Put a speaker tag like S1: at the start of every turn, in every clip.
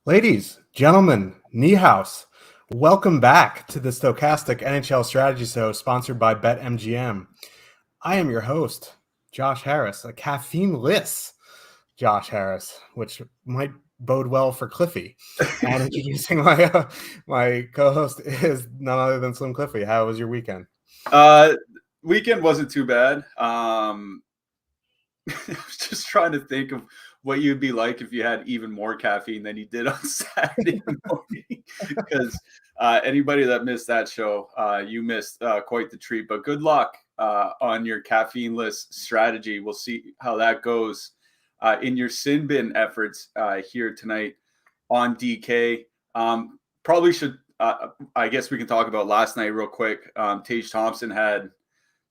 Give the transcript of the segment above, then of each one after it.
S1: Ladies, gentlemen, Niehaus, welcome back to the Stokastic NHL Strategy Show, sponsored by BetMGM. I am your host, Josh Harris, a caffeine-less Josh Harris, which might bode well for Cliffy. And introducing my co-host is none other than Slim Cliffy. How was your weekend?
S2: Weekend wasn't too bad. I was just trying to think of what you'd be like if you had even more caffeine than you did on Saturday morning. Because anybody that missed that show, you missed quite the treat. But good luck on your caffeine-less strategy. We'll see how that goes in your sin bin efforts here tonight on DK. Probably should, I guess we can talk about last night real quick. Tage Thompson had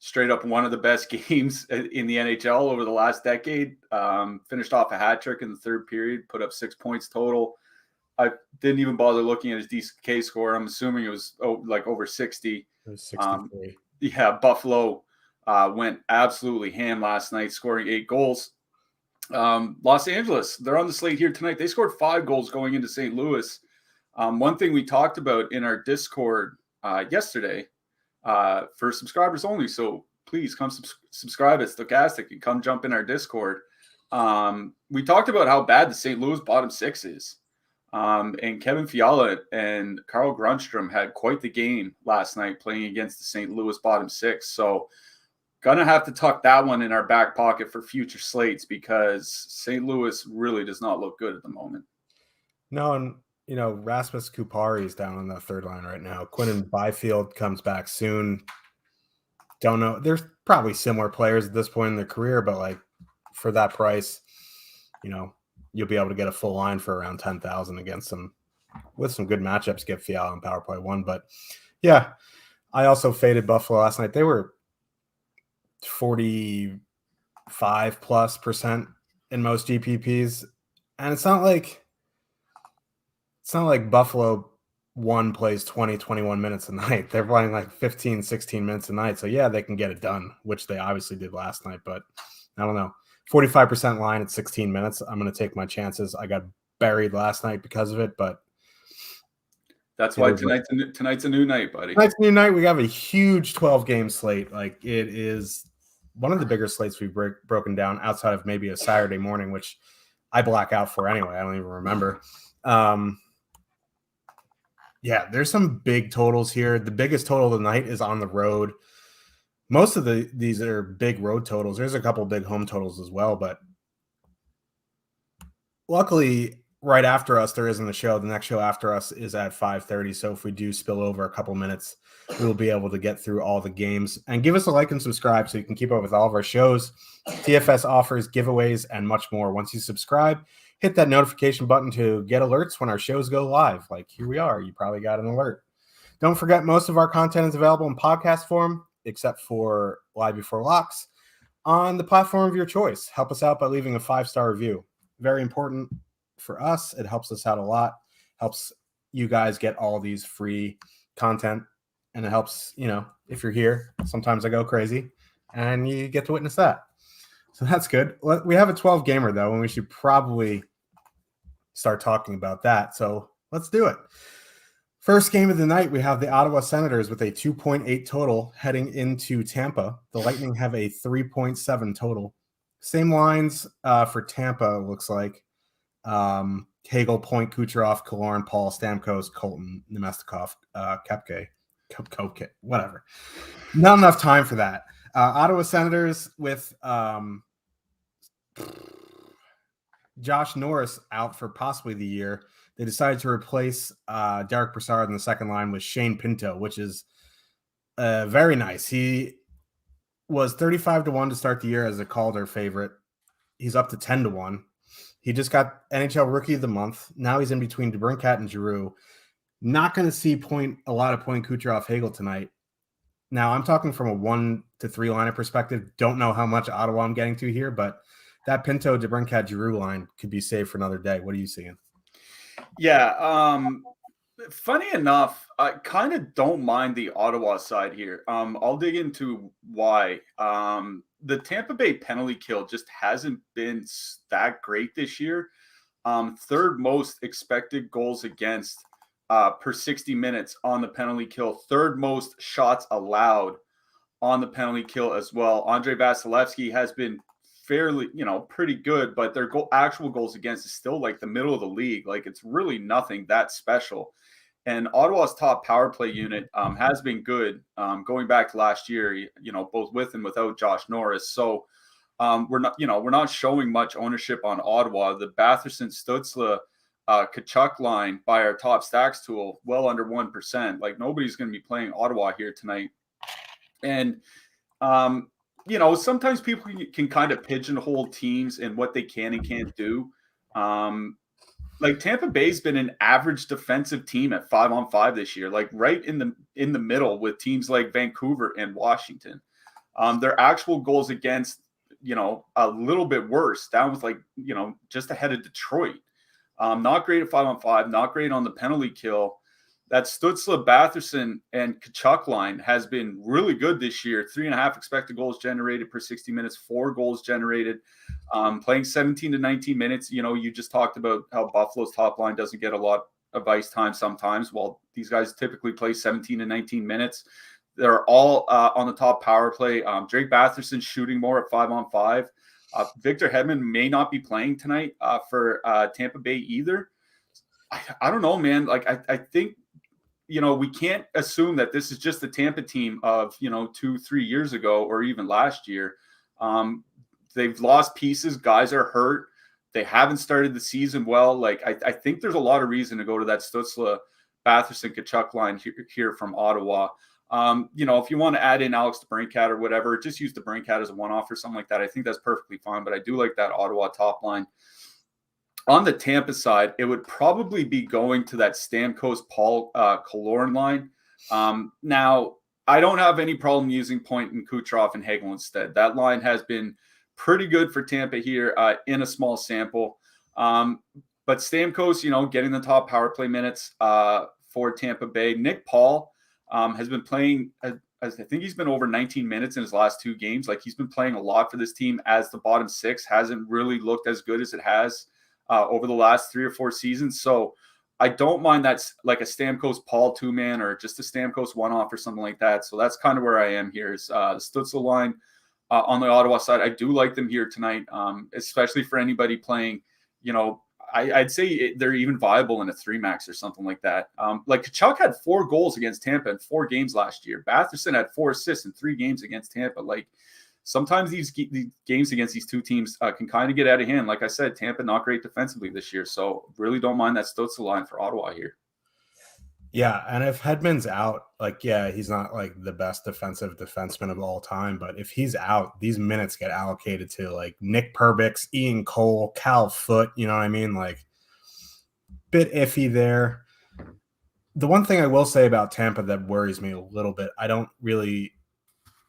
S2: straight up one of the best games in the NHL over the last decade. Finished off a hat trick in the third period, put up 6 points total. I didn't even bother looking at his DK score. I'm assuming it was like over 60.
S1: It was 63.
S2: Buffalo went absolutely ham last night, scoring 8 goals. Los Angeles, they're on the slate here tonight. They scored 5 goals going into St. Louis. One thing we talked about in our Discord yesterday, for subscribers only, so please come subscribe at Stokastic and come jump in our Discord. We talked about how bad the St. Louis bottom six is, and Kevin Fiala and Carl Grundstrom had quite the game last night playing against the St. Louis bottom six. So gonna have to tuck that one in our back pocket for future slates, because St. Louis really does not look good at the moment.
S1: No, and Rasmus Kupari is down on the third line right now. Quinton Byfield comes back soon. Don't know. There's probably similar players at this point in their career, but like for that price, you'll be able to get a full line for around 10,000 against them with some good matchups. Get Fiala on power play 1, but yeah, I also faded Buffalo last night. They were 45+% in most GPPs, and it's not like Buffalo 1 plays 20, 21 minutes a night. They're playing like 15, 16 minutes a night. So, yeah, they can get it done, which they obviously did last night. But I don't know. 45% line at 16 minutes. I'm going to take my chances. I got buried last night because of it, but
S2: that's why tonight's a new night, buddy.
S1: Tonight's a new night. We have a huge 12-game slate. Like, it is one of the bigger slates we've broken down outside of maybe a Saturday morning, which I black out for anyway. I don't even remember. Yeah, there's some big totals here. The biggest total of the night is on the road. Most of these are big road totals. There's a couple big home totals as well, but luckily right after us, there isn't a show. The next show after us is at 5:30. So if we do spill over a couple minutes, we will be able to get through all the games. And give us a like and subscribe so you can keep up with all of our shows, DFS offers, giveaways, and much more. Once you subscribe, hit that notification button to get alerts when our shows go live. Like here we are. You probably got an alert. Don't forget, most of our content is available in podcast form, except for Live Before Locks, on the platform of your choice. Help us out by leaving a 5-star review. Very important for us. It helps us out a lot. Helps you guys get all these free content. And it helps, if you're here, sometimes I go crazy and you get to witness that. So that's good. We have a 12 gamer though, and we should probably start talking about that. So let's do it. First game of the night, we have the Ottawa Senators with a 2.8 total heading into Tampa. The Lightning have a 3.7 total. Same lines for Tampa, it looks like. Hagel, Point, Kucherov, Killorn, Paul, Stamkos, Colton, Nemestikov, Kepke, whatever. Not enough time for that. Ottawa Senators with Josh Norris out for possibly the year. They decided to replace Derek Brassard in the second line with Shane Pinto, which is very nice. He was 35-1 to start the year as a Calder favorite. He's up to 10-1. He just got NHL Rookie of the Month. Now he's in between DeBrincat and Giroux. Not going to see a lot of Point, Kucherov, Hagel tonight. Now, I'm talking from a 1 to 3 lineup perspective. Don't know how much Ottawa I'm getting to here, but that Pinto, DeBrincat, Giroux line could be saved for another day. What are you seeing?
S2: Yeah. Funny enough, I kind of don't mind the Ottawa side here. I'll dig into why. The Tampa Bay penalty kill just hasn't been that great this year. Third most expected goals against per 60 minutes on the penalty kill. Third most shots allowed on the penalty kill as well. Andrei Vasilevsky has been fairly, pretty good, but their actual goals against is still like the middle of the league. Like it's really nothing that special. And Ottawa's top power play unit has been good going back to last year, both with and without Josh Norris. So we're not showing much ownership on Ottawa. The Batherson, Stützle, Tkachuk line by our top stacks tool, well under 1%. Like nobody's going to be playing Ottawa here tonight. And sometimes people can kind of pigeonhole teams and what they can and can't do. Like Tampa Bay's been an average defensive team at 5-on-5 this year, like right in the middle with teams like Vancouver and Washington. Their actual goals against, a little bit worse, down with just ahead of Detroit. Not great at 5-on-5, not great on the penalty kill. That Stützle, Batherson, and Tkachuk line has been really good this year. 3.5 expected goals generated per 60 minutes, 4 goals generated, playing 17 to 19 minutes. You just talked about how Buffalo's top line doesn't get a lot of ice time sometimes. Well, these guys typically play 17 to 19 minutes. They're all on the top power play. Drake Batherson shooting more at 5-on-5. Victor Hedman may not be playing tonight for Tampa Bay either. I don't know, man. Like I think, we can't assume that this is just the Tampa team of, 2-3 years ago or even last year. They've lost pieces. Guys are hurt. They haven't started the season well. Like I think there's a lot of reason to go to that Stützle, Batherson, Tkachuk line here from Ottawa. If you want to add in Alex DeBrincat or whatever, just use DeBrincat as a one-off or something like that. I think that's perfectly fine, but I do like that Ottawa top line. On the Tampa side, it would probably be going to that Stamkos, Paul, Killorn line. Now, I don't have any problem using Point and Kucherov and Hagel instead. That line has been pretty good for Tampa here in a small sample. But Stamkos, getting the top power play minutes for Tampa Bay. Nick Paul has been playing, I think he's been over 19 minutes in his last 2 games. Like he's been playing a lot for this team as the bottom 6. Hasn't really looked as good as it has over the last 3 or 4 seasons. So I don't mind that's like a Stamkos Paul 2-man or just a Stamkos one-off or something like that. So that's kind of where I am here is the Stützle line on the Ottawa side. I do like them here tonight, especially for anybody playing, I'd say they're even viable in a 3-max or something like that. Like Tkachuk had 4 goals against Tampa in 4 games last year. Batherson had 4 assists in 3 games against Tampa. Like sometimes these games against these 2 teams can kind of get out of hand. Like I said, Tampa not great defensively this year. So really don't mind that Stützle line for Ottawa here.
S1: Yeah, and if Hedman's out, he's not like the best defensive defenseman of all time, but if he's out, these minutes get allocated to like Nick Perbix, Ian Cole, Cal Foote, you know what I mean? Like bit iffy there. The one thing I will say about Tampa that worries me a little bit, I don't really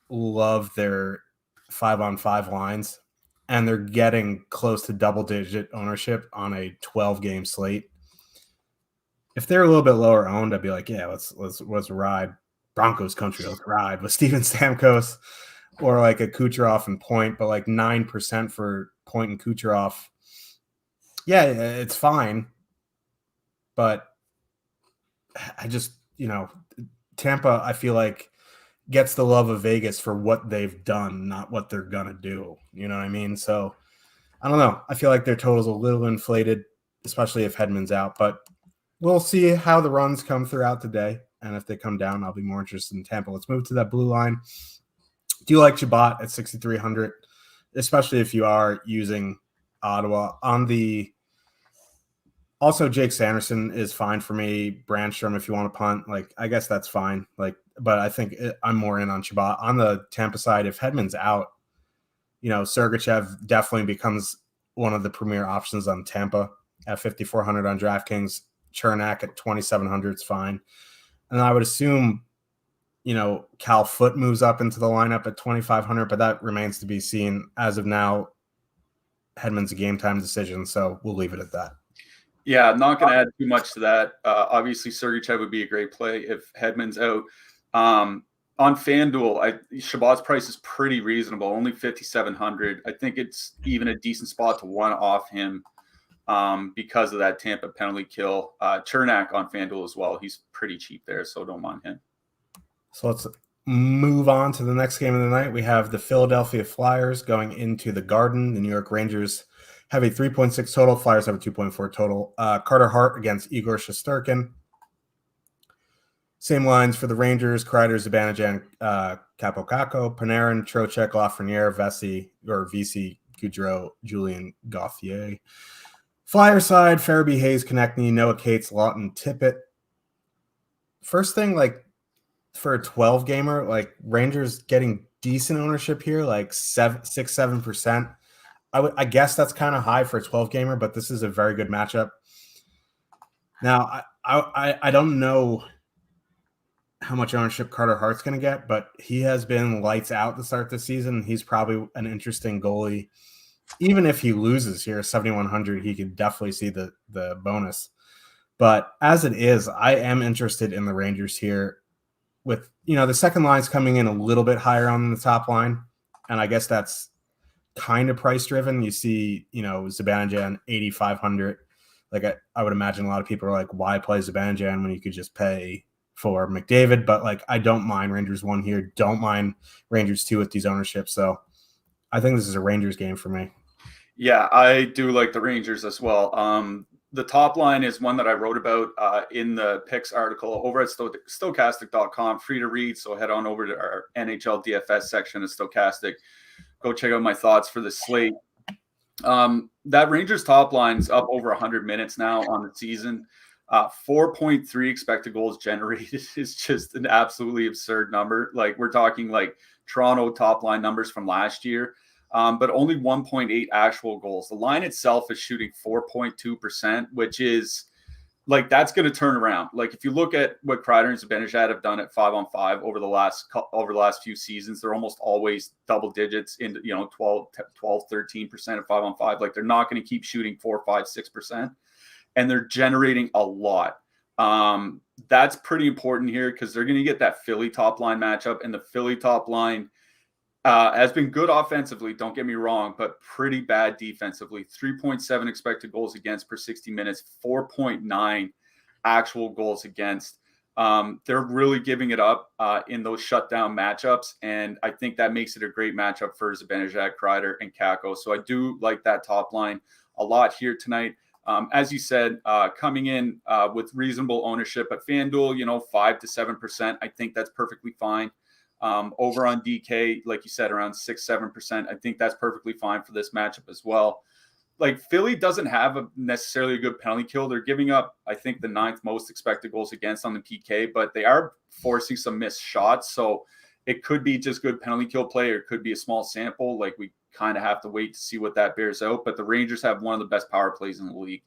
S1: love their 5-on-5 lines, and they're getting close to double-digit ownership on a 12-game slate. If they're a little bit lower owned, I'd be like, yeah, let's ride Broncos country. Let's ride with Steven Stamkos or like a Kucherov and Point, but like 9% for Point and Kucherov. Yeah, it's fine. But I just, Tampa, I feel like gets the love of Vegas for what they've done, not what they're going to do. You know what I mean? So I don't know. I feel like their total's a little inflated, especially if Hedman's out, but we'll see how the runs come throughout the day. And if they come down, I'll be more interested in Tampa. Let's move to that blue line. Do you like Chabot at 6,300, especially if you are using Ottawa? Also, Jake Sanderson is fine for me. Brandstrom, if you want to punt, I guess that's fine. But I think I'm more in on Chabot. On the Tampa side, if Hedman's out, Sergachev definitely becomes one of the premier options on Tampa at 5,400 on DraftKings. Chernak at 2,700 is fine. And I would assume, Cal Foote moves up into the lineup at 2,500, but that remains to be seen. As of now, Hedman's a game time decision, so we'll leave it at that.
S2: Yeah, I'm not going to add too much to that. Obviously, Sergachev would be a great play if Hedman's out. On FanDuel, Chabot's price is pretty reasonable, only 5,700. I think it's even a decent spot to one off him because of that Tampa penalty kill. Chernak on FanDuel as well. He's pretty cheap there, so don't mind him.
S1: So let's move on to the next game of the night. We have the Philadelphia Flyers going into the Garden. The New York Rangers have a 3.6 total. Flyers have a 2.4 total. Carter Hart against Igor Shesterkin. Same lines for the Rangers: Kreider, Zibanejad, Capo Caco, Panarin, Trocheck, Lafreniere, Vesey, Goudreau, Julien Gauthier. Flyer side: Farabee, Hayes, Konechny, Noah Cates, Lawton, Tippett. First thing, for a 12-gamer, Rangers getting decent ownership here, 6-7%. I guess that's kind of high for a 12-gamer, but this is a very good matchup. Now, I don't know how much ownership Carter Hart's going to get, but he has been lights out to start the season. He's probably an interesting goalie. Even if he loses here, 7,100, he could definitely see the bonus. But as it is, I am interested in the Rangers here with, the second line's coming in a little bit higher on the top line. And I guess that's kind of price driven. You see, Zibanejad 8,500. I would imagine a lot of people are like, why play Zibanejad when you could just pay for McDavid? But I don't mind Rangers 1 here. Don't mind Rangers 2 with these ownerships. So I think this is a Rangers game for me.
S2: Yeah, I do like the Rangers as well. The top line is one that I wrote about in the picks article over at Stokastic.com, free to read. So head on over to our NHL DFS section of Stokastic. Go check out my thoughts for the slate. That Rangers top line's up over 100 minutes now on the season. 4.3 expected goals generated is just an absolutely absurd number. We're talking Toronto top line numbers from last year. But only 1.8 actual goals. The line itself is shooting 4.2%, which is that's going to turn around. If you look at what Kreider and Zibanejad have done at 5-on-5 over the last few seasons, they're almost always double digits in 12, 13% at 5-on-5. They're not going to keep shooting 4, 5, 6%, and they're generating a lot. That's pretty important here because they're going to get that Philly top line matchup, and the Philly top line has been good offensively, don't get me wrong, but pretty bad defensively. 3.7 expected goals against per 60 minutes, 4.9 actual goals against. They're really giving it up in those shutdown matchups, and I think that makes it a great matchup for Zibanejad, Kreider, and Kako. So I do like that top line a lot here tonight. As you said, coming in with reasonable ownership at FanDuel, 5 to 7%. I think that's perfectly fine. Over on DK, like you said, around 6-7%. I think that's perfectly fine for this matchup as well. Philly doesn't have necessarily a good penalty kill. They're giving up, I think, the 9th most expected goals against on the PK, but they are forcing some missed shots. So it could be just good penalty kill play, or it could be a small sample. We kind of have to wait to see what that bears out. But the Rangers have one of the best power plays in the league.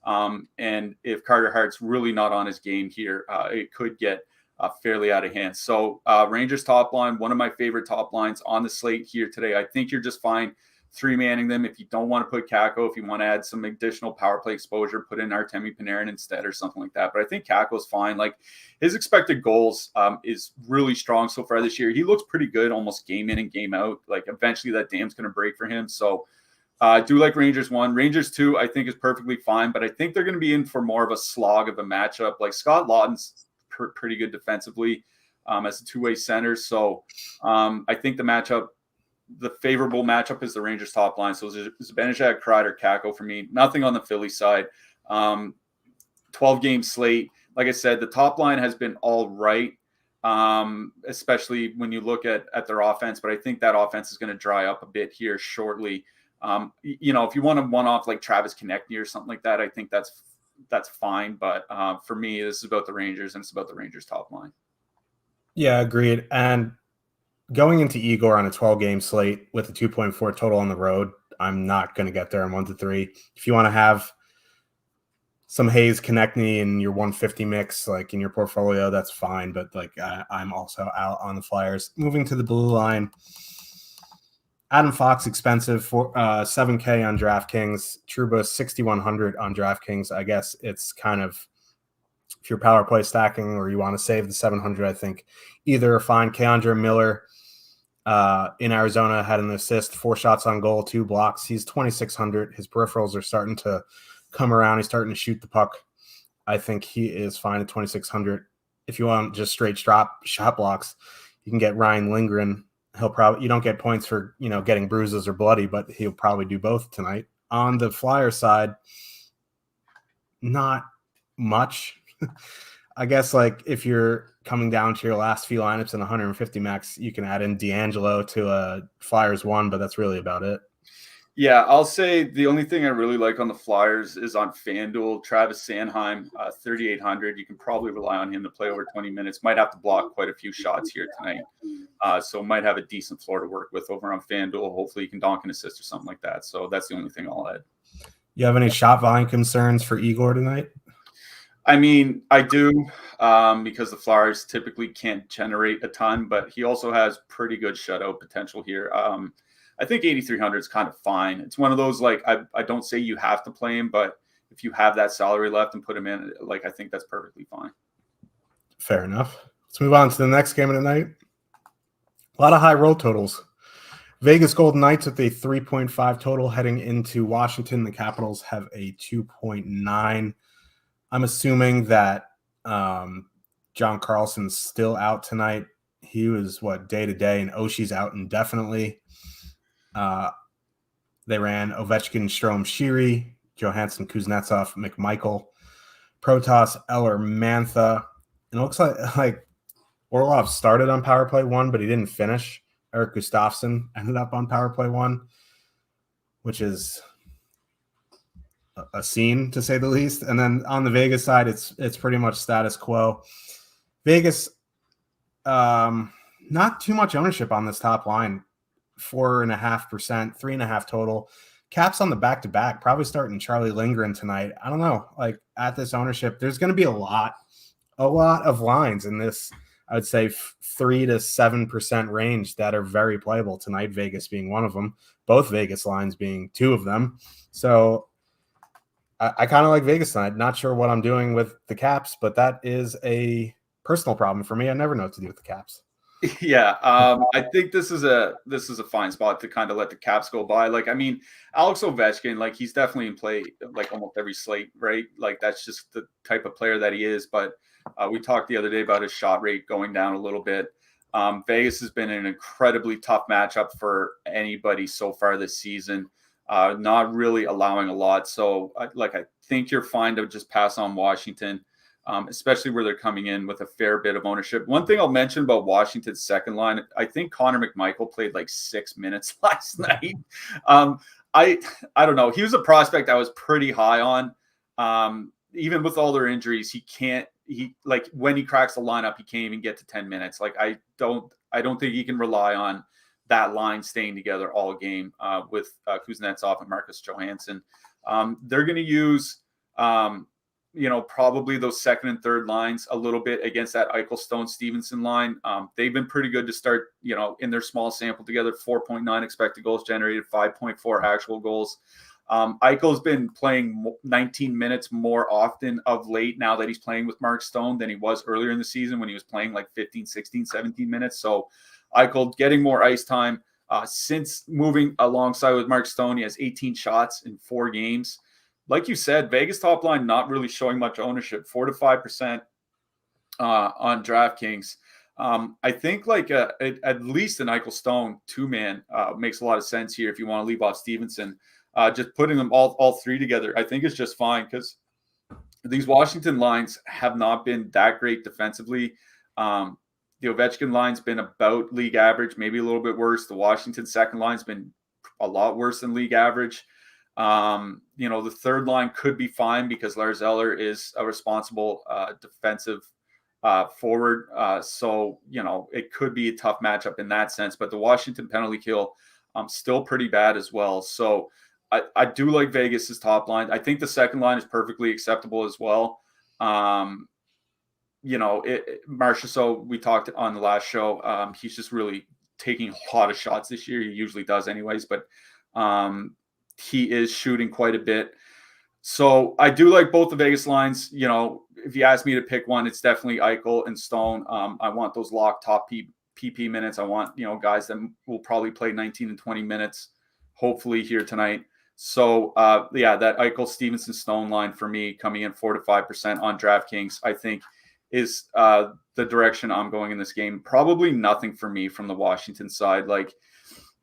S2: And if Carter Hart's really not on his game here, it could get fairly out of hand. So Rangers top line, one of my favorite top lines on the slate here today. I think you're just fine three-manning them. If you don't want to put Kakko, if you want to add some additional power play exposure, put in Artemi Panarin instead or something like that. But I think Kakko's fine. Like his expected goals is really strong so far this year. He looks pretty good almost game in and game out. Like eventually that dam's going to break for him. So I do like Rangers 1. Rangers 2, I think is perfectly fine, but I think they're going to be in for more of a slog of a matchup. Like Scott Lawton's pretty good defensively as a two-way center. So I think the favorable matchup is the Rangers top line. So Zibanejad, Kreider, Kakko for me. Nothing on the Philly side. 12-game slate. Like I said, the top line has been all right, especially when you look at their offense. But I think that offense is going to dry up a bit here shortly. If you want to one-off like Travis Konechny or something like that, I think that's fine. But for me, this is about the Rangers, and it's about the Rangers top line.
S1: Yeah, agreed. And going into Igor on a 12-game slate with a 2.4 total on the road, I'm not going to get there in 1-3. If you want to have some Hayes Konechny in your 150 mix, like in your portfolio, that's fine. But like I'm also out on the Flyers. Moving to the blue line, Adam Fox expensive for $7K on DraftKings. Trouba 6,100 on DraftKings. I guess it's kind of, if you're power play stacking or you want to save the 700, I think either are fine. Keandre Miller in Arizona had an assist, 4 shots on goal, 2 blocks. He's 2,600. His peripherals are starting to come around. He's starting to shoot the puck. I think he is fine at 2,600. If you want just straight shot blocks, you can get Ryan Lindgren. You don't get points for, getting bruises or bloody, but he'll probably do both tonight. On the Flyer side, not much. I guess like if you're coming down to your last few lineups in 150 max, you can add in D'Angelo to a Flyers 1, but that's really about it.
S2: Yeah, I'll say the only thing I really like on the Flyers is on FanDuel. Travis Sanheim, 3,800. You can probably rely on him to play over 20 minutes. Might have to block quite a few shots here tonight. So might have a decent floor to work with over on FanDuel. Hopefully you can donk an assist or something like that. So that's the only thing I'll add.
S1: You have any shot volume concerns for Igor tonight?
S2: I mean, I do because the Flyers typically can't generate a ton, but he also has pretty good shutout potential here. I think 8,300 is kind of fine. It's one of those, like, I don't say you have to play him, but if you have that salary left and put him in, like, I think that's perfectly fine.
S1: Fair enough. Let's move on to the next game of the night. A lot of high roll totals. Vegas Golden Knights with a 3.5 total heading into Washington. The Capitals have a 2.9. I'm assuming that John Carlson's still out tonight. He was, day-to-day, and Oshie's out indefinitely. They ran Ovechkin, Strome, Sheary, Johansson, Kuznetsov, McMichael, Protas, Eller, Mantha. And it looks like Orlov started on power play 1, but he didn't finish. Eric Gustafsson ended up on power play 1, which is a scene, to say the least. And then on the Vegas side, it's pretty much status quo. Vegas, not too much ownership on this top line. 4.5%, 3.5 total. Caps on the back-to-back, probably starting Charlie Lindgren tonight. I don't know. Like, at this ownership, there's going to be a lot of lines in this, I would say 3 to 7% range that are very playable tonight, Vegas being one of them, both Vegas lines being 2 of them. So I kind of like Vegas tonight. Not sure what I'm doing with the Caps, but that is a personal problem for me. I never know what to do with the Caps.
S2: Yeah, I think this is a fine spot to kind of let the Caps go by. Like, I mean, Alex Ovechkin, like, he's definitely in play like almost every slate, right? Like, that's just the type of player that he is. But we talked the other day about his shot rate going down a little bit. Vegas has been an incredibly tough matchup for anybody so far this season. Not really allowing a lot. So, I think you're fine to just pass on Washington. Especially where they're coming in with a fair bit of ownership. One thing I'll mention about Washington's second line, I think Connor McMichael played like 6 minutes last night. I don't know. He was a prospect I was pretty high on. Even with all their injuries, when he cracks the lineup, he can't even get to 10 minutes. Like, I don't think he can rely on that line staying together all game with Kuznetsov and Marcus Johansson. They're going to use Probably those second and third lines a little bit against that Eichel, Stone, Stevenson line. They've been pretty good to start, in their small sample together, 4.9 expected goals generated, 5.4 actual goals. Eichel's been playing 19 minutes more often of late now that he's playing with Mark Stone than he was earlier in the season when he was playing like 15, 16, 17 minutes. So Eichel getting more ice time. Since moving alongside with Mark Stone, he has 18 shots in 4 games. Like you said, Vegas top line not really showing much ownership, 4 to 5% on DraftKings. I think at least an Eichel Stone 2-man makes a lot of sense here if you want to leave off Stevenson. Just putting them all 3 together, I think is just fine because these Washington lines have not been that great defensively. The Ovechkin line's been about league average, maybe a little bit worse. The Washington second line's been a lot worse than league average. The third line could be fine because Lars Eller is a responsible defensive forward. So it could be a tough matchup in that sense. But the Washington penalty kill still pretty bad as well. So I do like Vegas's top line. I think the second line is perfectly acceptable as well. Marchessault, we talked on the last show. He's just really taking a lot of shots this year. He usually does anyways, but he is shooting quite a bit. So I do like both the Vegas lines. If you ask me to pick one, it's definitely Eichel and Stone. I want those locked top PP minutes. I want, guys that will probably play 19 and 20 minutes, hopefully here tonight. So, that Eichel, Stevenson, Stone line for me coming in 4 to 5% on DraftKings, I think is the direction I'm going in this game. Probably nothing for me from the Washington side. Like,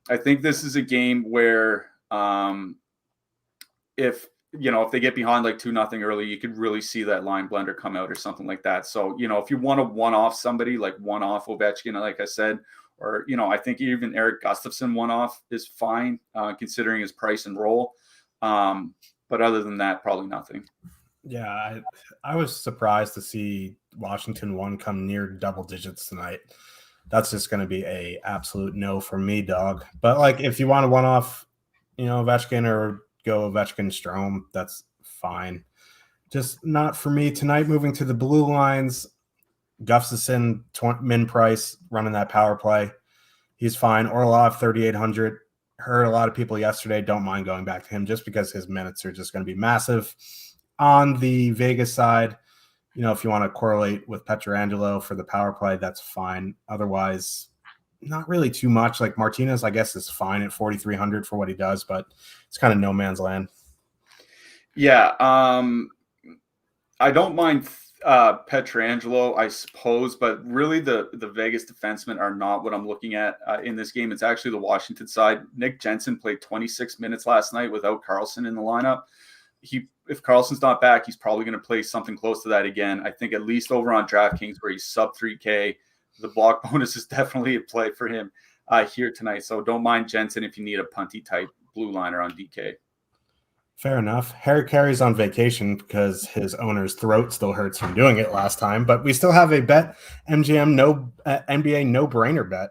S2: I think this is a game where if they get behind like 2-0 early, you could really see that line blender come out or something like that. So, if you want to one-off somebody, like one-off Ovechkin, like I said, or, I think even Eric Gustafsson one-off is fine, considering his price and role. But other than that, probably nothing.
S1: Yeah, I was surprised to see Washington 1 come near double digits tonight. That's just going to be a absolute no for me, dog. But like, if you want to one-off, Ovechkin or go Ovechkin Strome, that's fine. Just not for me tonight. Moving to the blue lines, Gustafsson, min price, running that power play. He's fine. Orlov, 3,800. Heard a lot of people yesterday. Don't mind going back to him just because his minutes are just going to be massive. On the Vegas side, if you want to correlate with Pietrangelo for the power play, that's fine. Otherwise, not really too much. Like Martinez, I guess, is fine at 4,300 for what he does, but it's kind of no man's land.
S2: Yeah. I don't mind Pietrangelo, I suppose, but really the Vegas defensemen are not what I'm looking at in this game. It's actually the Washington side. Nick Jensen played 26 minutes last night without Karlsson in the lineup. If Karlsson's not back, he's probably going to play something close to that again. I think at least over on DraftKings where he's sub 3K, the block bonus is definitely a play for him here tonight. So don't mind Jensen if you need a punty type blue liner on DK.
S1: Fair enough. Harry Carey's on vacation because his owner's throat still hurts from doing it last time. But we still have a bet MGM NBA no-brainer bet.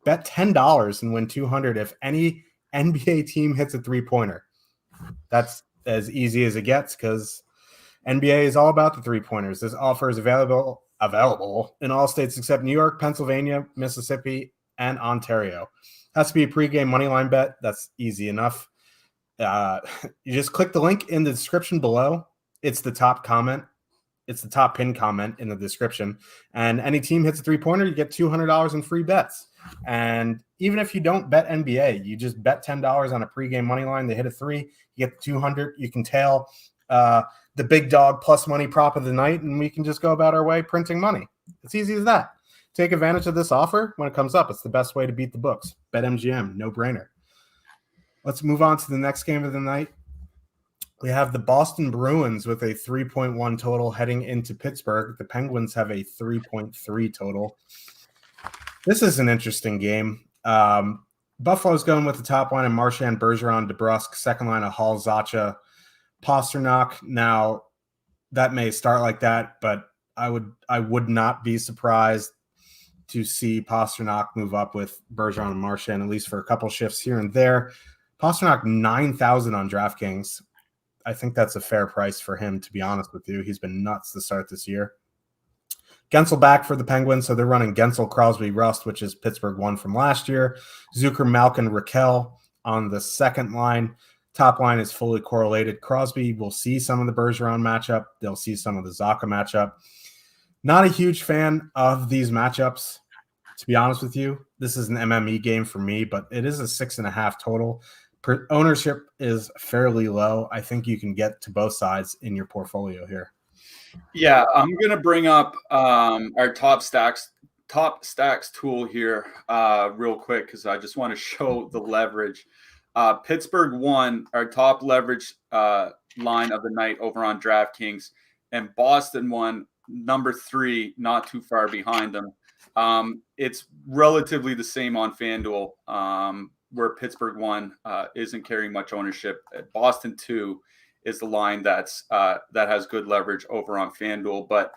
S1: Bet $10 and win $200 if any NBA team hits a three-pointer. That's as easy as it gets because NBA is all about the three-pointers. This offer is available in all states except New York, Pennsylvania, Mississippi, and Ontario. Has to be a pregame money line bet. That's easy enough. You just click the link in the description below. It's the top comment. It's the top pinned comment in the description. And any team hits a three-pointer, you get $200 in free bets. And even if you don't bet NBA, you just bet $10 on a pregame money line. They hit a three, you get the $200. You can tail the big dog plus money prop of the night, and we can just go about our way printing money. It's easy as that. Take advantage of this offer when it comes up. It's the best way to beat the books. Bet MGM, no brainer. Let's move on to the next game of the night. We have the Boston Bruins with a 3.1 total heading into Pittsburgh. The Penguins have a 3.3 total. This is an interesting game. Buffalo's going with the top line of Marchand, Bergeron, DeBrusque, second line of Hall, Zacha, Pasternak. Now, that may start like that, but I would not be surprised to see Pasternak move up with Bergeron and Marchand, at least for a couple shifts here and there. Pasternak 9,000 on DraftKings. I think that's a fair price for him, to be honest with you. He's been nuts to start this year. Gensel back for the Penguins, so they're running Gensel, Crosby, Rust, which is Pittsburgh 1 from last year. Zucker, Malkin, Raquel on the second line. Top line is fully correlated. Crosby will see some of the Bergeron matchup. They'll see some of the Zacha matchup. Not a huge fan of these matchups, to be honest with you. This is an MME game for me, but it is a 6.5 total. Ownership is fairly low. I think you can get to both sides in your portfolio here.
S2: Yeah, I'm going to bring up our top stacks tool here real quick because I just want to show the leverage. Pittsburgh won our top leverage line of the night over on DraftKings, and Boston won number 3, not too far behind them. It's relatively the same on FanDuel, where Pittsburgh 1 isn't carrying much ownership. Boston 2 is the line that has good leverage over on FanDuel, but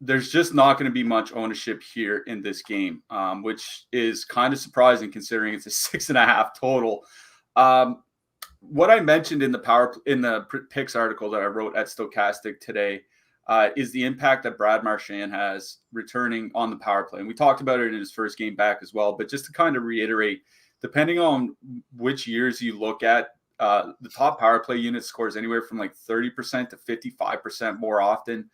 S2: there's just not going to be much ownership here in this game, which is kind of surprising considering it's a 6.5 total. What I mentioned in the picks article that I wrote at Stokastic today is the impact that Brad Marchand has returning on the power play. And we talked about it in his first game back as well. But just to kind of reiterate, depending on which years you look at, the top power play unit scores anywhere from like 30% to 55% more often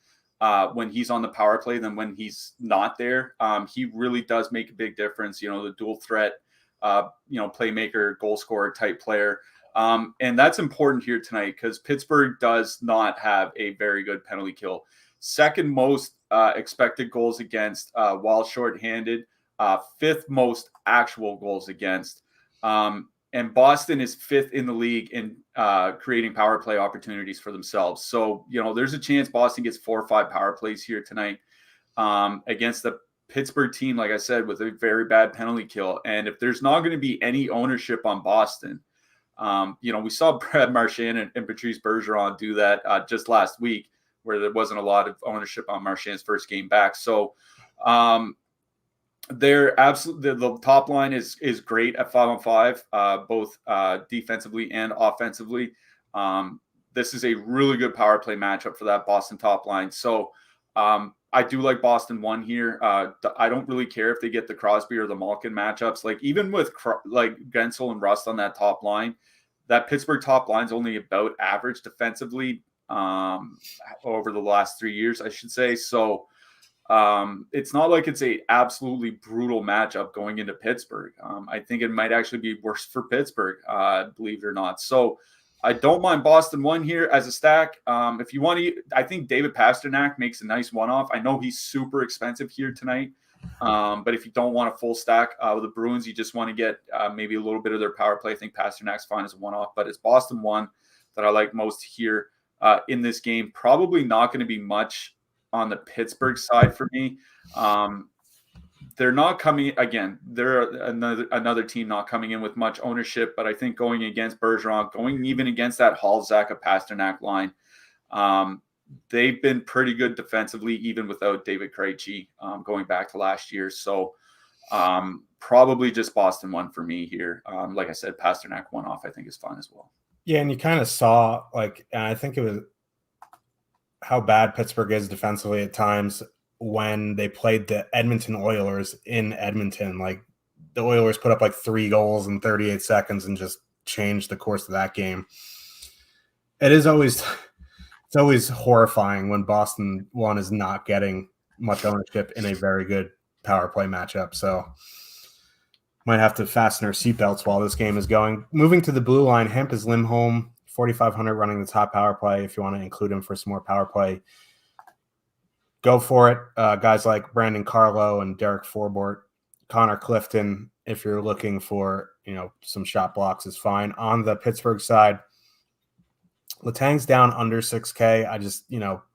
S2: when he's on the power play than when he's not there. He really does make a big difference. The dual threat, playmaker, goal scorer type player. And that's important here tonight because Pittsburgh does not have a very good penalty kill. Second most expected goals against while shorthanded, 5th most actual goals against. And Boston is 5th in the league in creating power play opportunities for themselves. So, there's a chance Boston gets 4 or 5 power plays here tonight against the Pittsburgh team, like I said, with a very bad penalty kill. And if there's not going to be any ownership on Boston, we saw Brad Marchand and Patrice Bergeron do that just last week, where there wasn't a lot of ownership on Marchand's first game back. So they're absolutely, the top line is great at 5-on-5, both defensively and offensively. This is a really good power play matchup for that Boston top line. So I do like Boston 1 here. I don't really care if they get the Crosby or the Malkin matchups. Like even with like Gensel and Rust on that top line, that Pittsburgh top line is only about average defensively over the last 3 years, I should say. So it's not like it's a absolutely brutal matchup going into Pittsburgh. I think it might actually be worse for Pittsburgh, believe it or not. So I don't mind Boston 1 here as a stack. If you want to, I think David Pastrnak makes a nice one-off. I know he's super expensive here tonight, but if you don't want a full stack with the Bruins, you just want to get maybe a little bit of their power play. I think Pasternak's fine as a one-off, but it's Boston 1 that I like most here in this game. Probably not going to be much on the Pittsburgh side for me. They're not coming again. They're another team not coming in with much ownership, but I think going against Bergeron, going even against that Hall, Zacha, Pastrnak line, they've been pretty good defensively, even without David Krejci going back to last year. So probably just Boston 1 for me here. Like I said, Pastrnak 1 off I think is fine as well.
S1: Yeah, and you kind of saw, I think it was how bad Pittsburgh is defensively at times when they played the Edmonton Oilers in Edmonton. Like the Oilers put up 3 goals in 38 seconds and just changed the course of that game. It's always horrifying when Boston 1 is not getting much ownership in a very good power play matchup. So might have to fasten our seatbelts while this game is going. Moving to the blue line, Hemp is Lindholm, 4,500 running the top power play. If you want to include him for some more power play, go for it. Guys like Brandon Carlo and Derek Forbort, Connor Clifton, if you're looking for, some shot blocks is fine. On the Pittsburgh side, Letang's down under 6K. I just,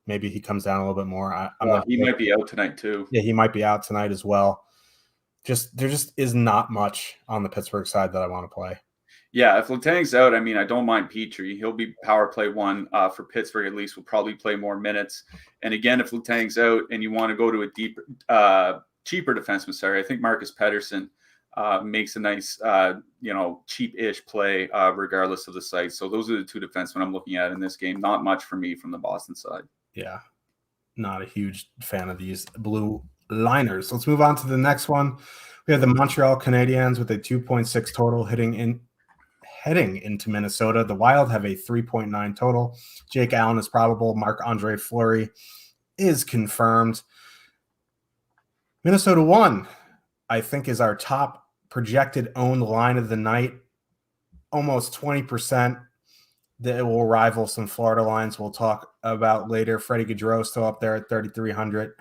S1: maybe he comes down a little bit more.
S2: He might be out tonight too.
S1: Yeah, he might be out tonight as well. There just is not much on the Pittsburgh side that I want to play.
S2: Yeah, if Letang's out, I don't mind Petrie. He'll be power play 1 for Pittsburgh at least. Will probably play more minutes. And again, if Letang's out and you want to go to a cheaper defenseman, I think Marcus Pettersson makes a nice, cheap-ish play regardless of the site. So those are the two defensemen I'm looking at in this game. Not much for me from the Boston side.
S1: Yeah, not a huge fan of these blue liners. Let's move on to the next one. We have the Montreal Canadiens with a 2.6 total heading into Minnesota. The Wild have a 3.9 total. Jake Allen is probable. Marc-Andre Fleury is confirmed. Minnesota 1, I think, is our top projected owned line of the night. Almost 20%. That it will rival some Florida lines we'll talk about later. Freddie Gaudreau still up there at 3,300.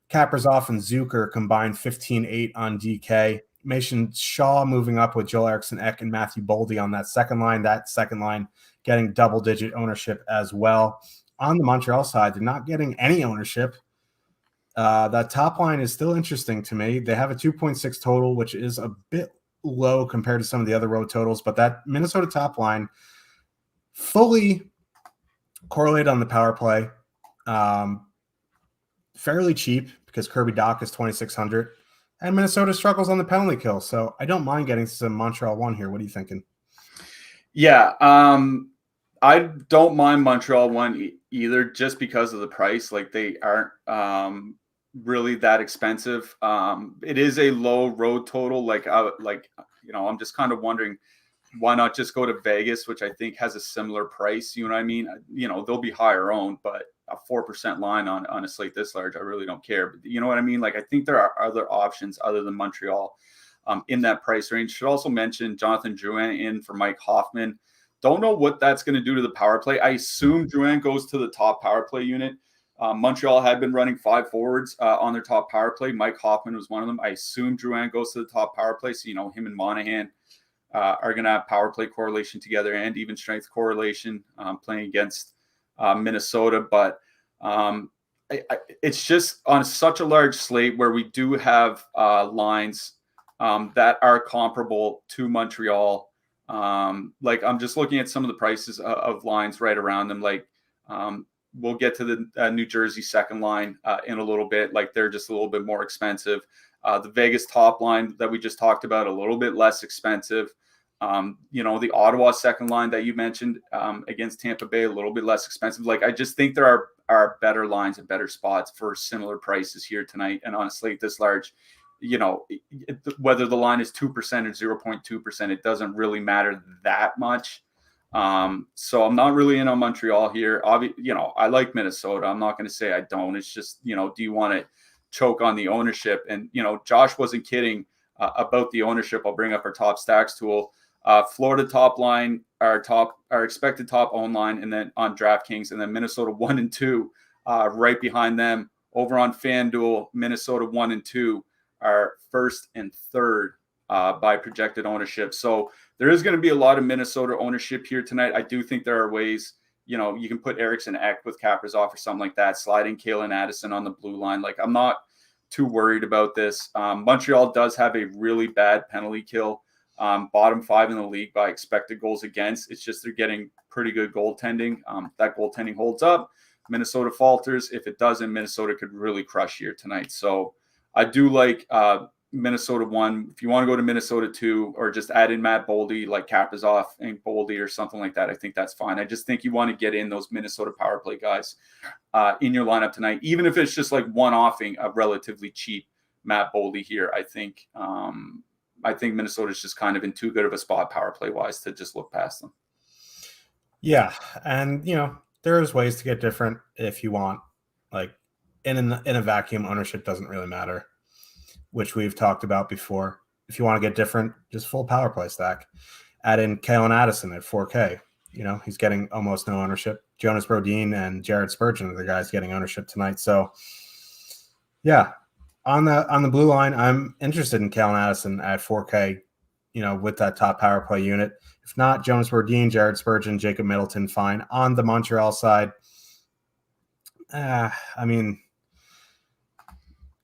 S1: Kaprizov and Zucker combined 15-8 on DK. Mason Shaw moving up with Joel Eriksson Ek and Matthew Boldy on that second line. That second line getting double-digit ownership as well. On the Montreal side, they're not getting any ownership. That top line is still interesting to me. They have a 2.6 total, which is a bit low compared to some of the other road totals, but that Minnesota top line fully correlated on the power play. Fairly cheap because Kirby Dach is 2,600. And Minnesota struggles on the penalty kill. So I don't mind getting some Montreal 1 here. What are you thinking?
S2: Yeah, I don't mind Montreal 1 either just because of the price. Like, they aren't really that expensive. It is a low road total. I'm just kind of wondering, why not just go to Vegas, which I think has a similar price? You know what I mean? They'll be higher owned, but a 4% line on a slate this large, I really don't care. But you know what I mean? Like, I think there are other options other than Montreal in that price range. Should also mention Jonathan Drouin in for Mike Hoffman. Don't know what that's going to do to the power play. I assume Drouin goes to the top power play unit. Montreal had been running 5 forwards on their top power play. Mike Hoffman was one of them. I assume Drouin goes to the top power play. So, him and Monahan are going to have power play correlation together and even strength correlation playing against Minnesota. But it's just on such a large slate where we do have lines that are comparable to Montreal. I'm just looking at some of the prices of lines right around them. We'll get to the New Jersey second line in a little bit. Like, they're just a little bit more expensive. The Vegas top line that we just talked about, a little bit less expensive. The Ottawa second line that you mentioned against Tampa Bay, a little bit less expensive. I just think there are better lines and better spots for similar prices here tonight. And on a slate this large, whether the line is 2% or 0.2%, it doesn't really matter that much. So I'm not really in on Montreal here. I like Minnesota. I'm not going to say I don't. It's just, do you want to choke on the ownership? And, Josh wasn't kidding about the ownership. I'll bring up our top stacks tool. Florida top line, our expected top own line, and then on DraftKings, and then Minnesota 1 and 2 right behind them. Over on FanDuel, Minnesota 1 and 2 are first and third by projected ownership. So there is going to be a lot of Minnesota ownership here tonight. I do think there are ways, you can put Eriksson Ek with Kaprizov or something like that, sliding Kalen Addison on the blue line. I'm not too worried about this. Montreal does have a really bad penalty kill, bottom 5 in the league by expected goals against. It's just they're getting pretty good goaltending. That goaltending holds up. Minnesota falters. If it doesn't, Minnesota could really crush here tonight. So I do like Minnesota 1. If you want to go to Minnesota 2 or just add in Matt Boldy, like Kaprizov and Boldy or something like that, I think that's fine. I just think you want to get in those Minnesota power play guys in your lineup tonight, even if it's just one-offing a relatively cheap Matt Boldy here. I think Minnesota's just kind of in too good of a spot power play wise to just look past them.
S1: Yeah, and there's ways to get different if you want. In a vacuum, ownership doesn't really matter, which we've talked about before. If you want to get different, just full power play stack. Add in Kalen Addison at 4K. He's getting almost no ownership. Jonas Brodin and Jared Spurgeon are the guys getting ownership tonight. So, yeah, on the blue line, I'm interested in Kalen Addison at 4K, with that top power play unit. If not, Jonas Brodin, Jared Spurgeon, Jacob Middleton, fine. On the Montreal side,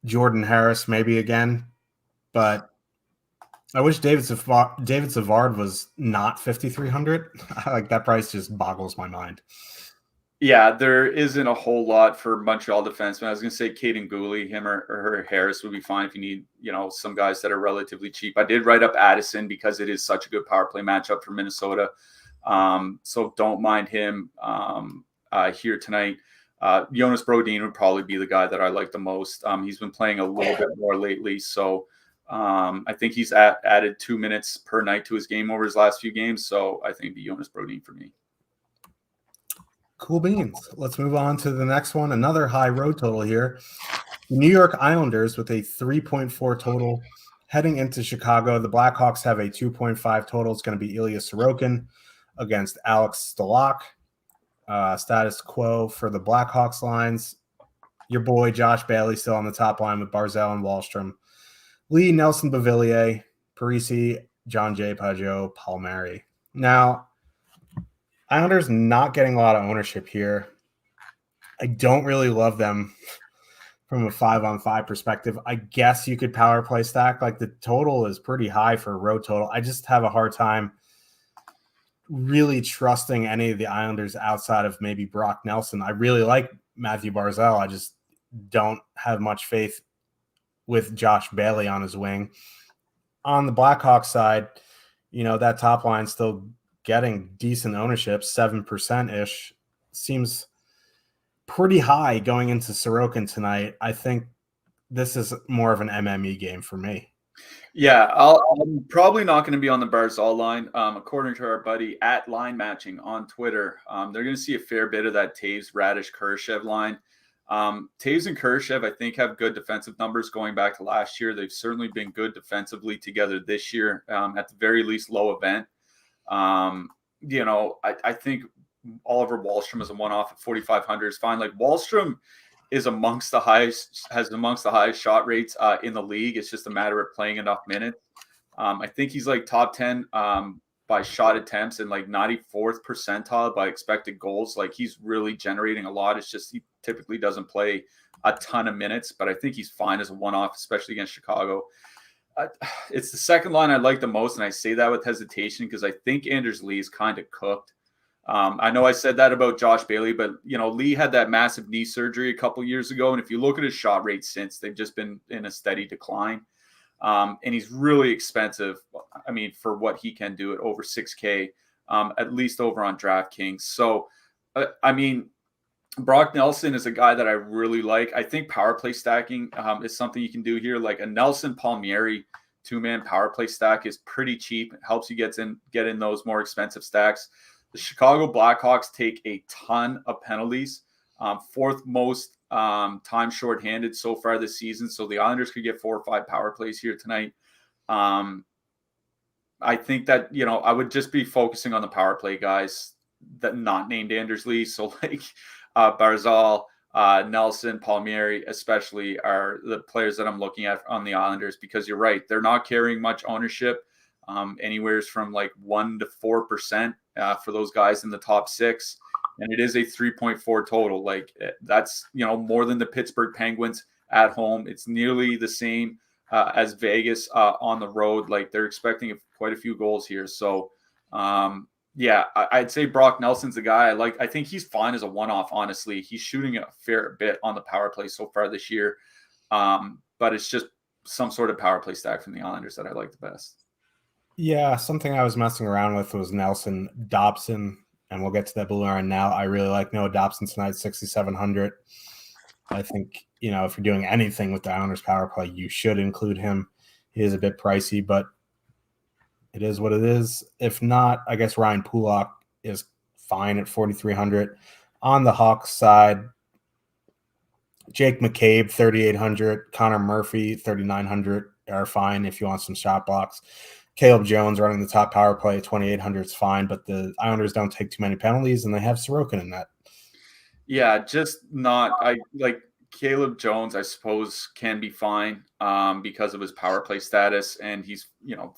S1: Jordan Harris maybe again, but I wish David Savard was not 5,300. That price just boggles my mind.
S2: Yeah, there isn't a whole lot for Montreal defensemen. I was going to say Caden Gooley, him or Harris would be fine if you need, some guys that are relatively cheap. I did write up Addison because it is such a good power play matchup for Minnesota. So don't mind him here tonight. Jonas Brodin would probably be the guy that I like the most. He's been playing a little bit more lately. So I think he's added 2 minutes per night to his game over his last few games. So I think it'd be Jonas Brodin for me.
S1: Cool beans. Let's move on to the next one. Another high road total here. The New York Islanders with a 3.4 total heading into Chicago. The Blackhawks have a 2.5 total. It's going to be Ilya Sorokin against Alex Stalock. Status quo for the Blackhawks lines. Your boy Josh Bailey still on the top line with Barzal and Wahlstrom. Lee, Nelson Beauvillier, Parisi, John J. Pajot, Palmieri. Now, Islanders not getting a lot of ownership here. I don't really love them from a 5-on-5 perspective. I guess you could power play stack. Like, the total is pretty high for a road total. I just have a hard time really trusting any of the Islanders outside of maybe Brock Nelson. I really like Matthew Barzal. I just don't have much faith with Josh Bailey on his wing. On the Blackhawks side, that top line still getting decent ownership, 7%-ish. Seems pretty high going into Sorokin tonight. I think this is more of an MME game for me.
S2: Yeah, I'm probably not going to be on the Barzal line. According to our buddy at Line Matching on Twitter, they're going to see a fair bit of that Taves, Radish, Kurashev line. Taves and Kurashev, I think, have good defensive numbers going back to last year. They've certainly been good defensively together this year, at the very least low event. I think Oliver Wahlstrom is a one-off at 4,500 is fine. Like, Wahlstrom is amongst the highest shot rates in the league. It's just a matter of playing enough minutes. I think he's like top 10 by shot attempts and like 94th percentile by expected goals. Like, he's really generating a lot. It's just he typically doesn't play a ton of minutes, but I think he's fine as a one-off, especially against Chicago. It's the second line I like the most, and I say that with hesitation because I think Anders Lee is kind of cooked. I know I said that about Josh Bailey, but Lee had that massive knee surgery a couple years ago, and if you look at his shot rates since, they've just been in a steady decline. And he's really expensive. I mean, for what he can do at over $6K, at least over on DraftKings. So, Brock Nelson is a guy that I really like. I think power play stacking is something you can do here. Like a Nelson Palmieri 2-man power play stack is pretty cheap. It helps you get in those more expensive stacks. The Chicago Blackhawks take a ton of penalties, fourth most time shorthanded so far this season. So the Islanders could get 4 or 5 power plays here tonight. I think that, I would just be focusing on the power play guys that not named Anders Lee. So like Barzal, Nelson, Palmieri, especially are the players that I'm looking at on the Islanders, because you're right. They're not carrying much ownership, anywhere from like 1 to 4% for those guys in the top 6. And it is a 3.4 total. Like, that's, more than the Pittsburgh Penguins at home. It's nearly the same as Vegas on the road. Like, they're expecting quite a few goals here. So, yeah, I'd say Brock Nelson's the guy I like. I think he's fine as a one-off, honestly. He's shooting a fair bit on the power play so far this year. But it's just some sort of power play stack from the Islanders that I like the best.
S1: Yeah, something I was messing around with was Nelson Dobson, and we'll get to that blue line now. I really like Noah Dobson tonight, 6,700. I think, if you're doing anything with the Islanders power play, you should include him. He is a bit pricey, but it is what it is. If not, I guess Ryan Pulock is fine at 4,300. On the Hawks side, Jake McCabe, 3,800. Connor Murphy, 3,900 are fine if you want some shot blocks. Caleb Jones running the top power play at 2,800 is fine, but the Islanders don't take too many penalties, and they have Sorokin in that.
S2: Yeah, just not. I like Caleb Jones, I suppose, can be fine because of his power play status, and he's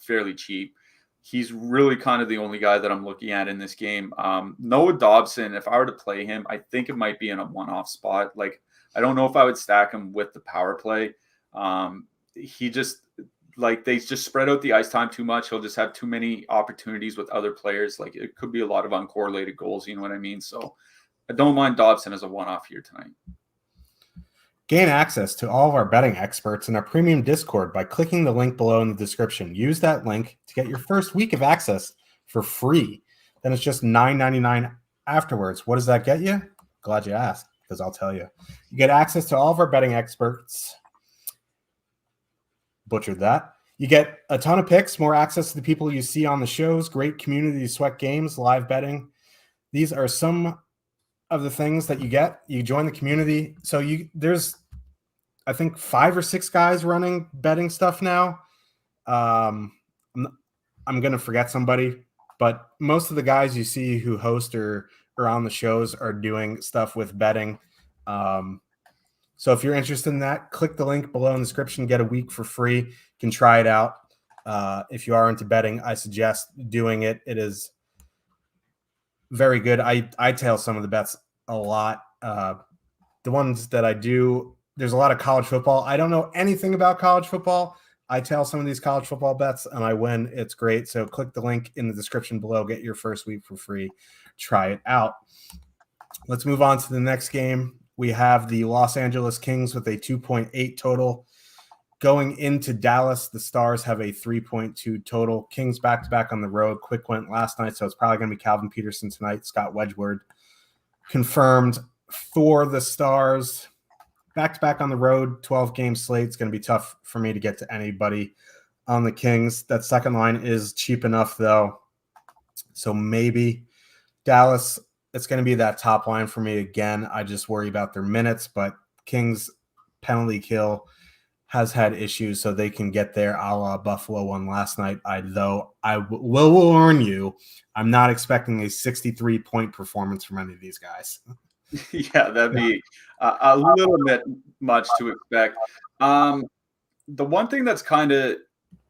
S2: fairly cheap. He's really kind of the only guy that I'm looking at in this game. Noah Dobson, if I were to play him, I think it might be in a one-off spot. Like, I don't know if I would stack him with the power play. He just, like, they just spread out the ice time too much. He'll just have too many opportunities with other players. Like, it could be a lot of uncorrelated goals. You know what I mean? So I don't mind Dobson as a one-off here tonight.
S1: Gain access to all of our betting experts in our premium Discord by clicking the link below in the description. Use that link to get your first week of access for free. Then it's just $9.99 afterwards. What does that get you? Glad you asked, because I'll tell you. You get access to all of our betting experts. Butchered that. You get a ton of picks, more access to the people you see on the shows, great community sweat games, live betting. These are some of the things that you get. You join the community. So there's, I think, 5 or 6 guys running betting stuff now. I'm going to forget somebody, but most of the guys you see who host or on the shows are doing stuff with betting. So if you're interested in that, click the link below in the description, get a week for free. You can try it out. If you are into betting, I suggest doing it. It is very good. I tail some of the bets a lot. The ones that I do, there's a lot of college football. I don't know anything about college football. I tail some of these college football bets and I win. It's great. So click the link in the description below. Get your first week for free. Try it out. Let's move on to the next game. We have the Los Angeles Kings with a 2.8 total. Going into Dallas, the Stars have a 3.2 total. Kings back-to-back on the road. Quick went last night, so it's probably going to be Calvin Peterson tonight. Scott Wedgwood confirmed for the Stars. Back-to-back on the road, 12-game slate. It's going to be tough for me to get to anybody on the Kings. That second line is cheap enough, though. So maybe Dallas, it's going to be that top line for me again. I just worry about their minutes, but Kings penalty kill has had issues, so they can get there a la Buffalo one last night. Though I will warn you, I'm not expecting a 63-point performance from any of these guys.
S2: Yeah, that'd be a little bit much to expect. The one thing that's kind of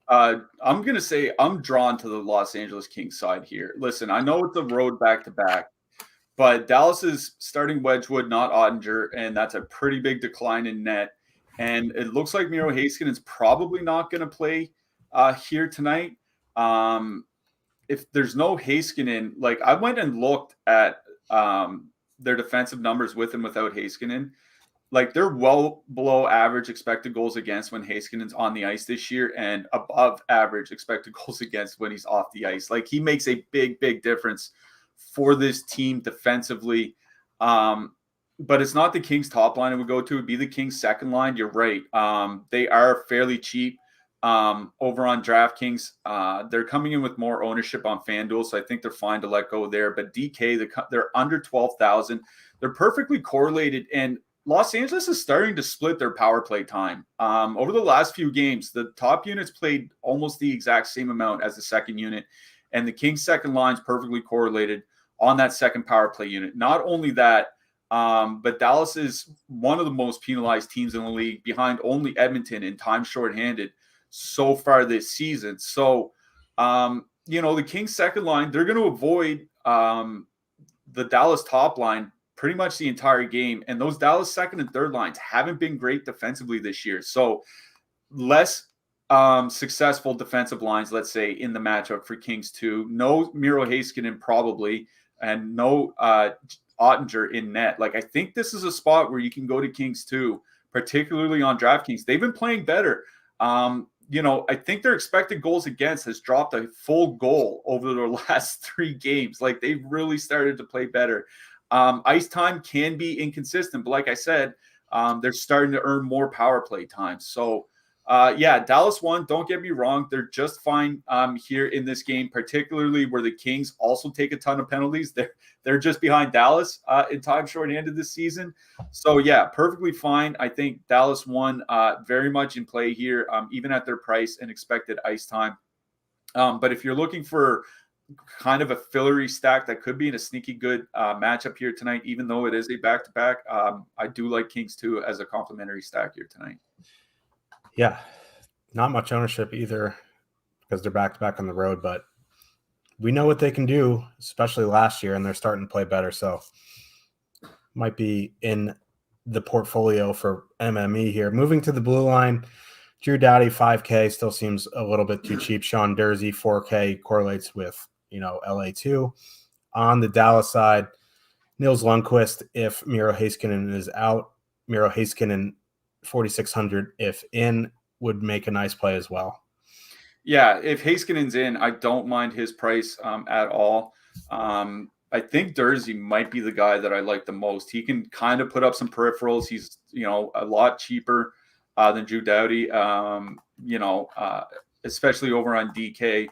S2: I'm going to say I'm drawn to the Los Angeles Kings side here. Listen, I know it's a road back-to-back, but Dallas is starting Wedgwood, not Ottinger, and that's a pretty big decline in net. And it looks like Miro Heiskanen is probably not going to play here tonight. If there's no Heiskanen, like I went and looked at their defensive numbers with and without Heiskanen. Like they're well below average expected goals against when Heiskanen's on the ice this year and above average expected goals against when he's off the ice. Like he makes a big, big difference for this team defensively. But it's not the Kings top line it would go to. It would be the Kings second line. You're right. They are fairly cheap over on DraftKings. They're coming in with more ownership on FanDuel, so I think they're fine to let go there. But DK, they're under 12,000. They're perfectly correlated, and Los Angeles is starting to split their power play time. Over the last few games, the top units played almost the exact same amount as the second unit, and the Kings second line is perfectly correlated on that second power play unit. Not only that, but Dallas is one of the most penalized teams in the league, behind only Edmonton in time shorthanded so far this season. So, the Kings second line, they're going to avoid the Dallas top line pretty much the entire game. And those Dallas second and third lines haven't been great defensively this year. So less successful defensive lines, let's say, in the matchup for Kings 2. No Miro Heiskanen probably, and no Ottinger in net. Like I think this is a spot where you can go to Kings 2, particularly on DraftKings. They've been playing better. I think their expected goals against has dropped a full goal over their last 3 games. Like they've really started to play better. Ice time can be inconsistent, but like I said, they're starting to earn more power play time. So, Dallas won. Don't get me wrong. They're just fine here in this game, particularly where the Kings also take a ton of penalties. They're just behind Dallas in time shorthanded this season. So, yeah, perfectly fine. I think Dallas won very much in play here, even at their price and expected ice time. But if you're looking for kind of a fillery stack that could be in a sneaky good matchup here tonight, even though it is a back-to-back, I do like Kings 2 as a complimentary stack here tonight.
S1: Yeah, not much ownership either because they're back-to-back on the road, but we know what they can do, especially last year, and they're starting to play better. So might be in the portfolio for MME here. Moving to the blue line, Drew Doughty, 5K, still seems a little bit too cheap. Sean Dursey, 4K, correlates with, LA2. On the Dallas side, Nils Lundqvist if Miro Heiskanen is out. Miro Heiskanen 4,600 if in would make a nice play as well.
S2: Yeah, if Heiskanen's in, I don't mind his price at all. I think Dursey might be the guy that I like the most. He can kind of put up some peripherals. He's, a lot cheaper than Drew Doughty, especially over on DK.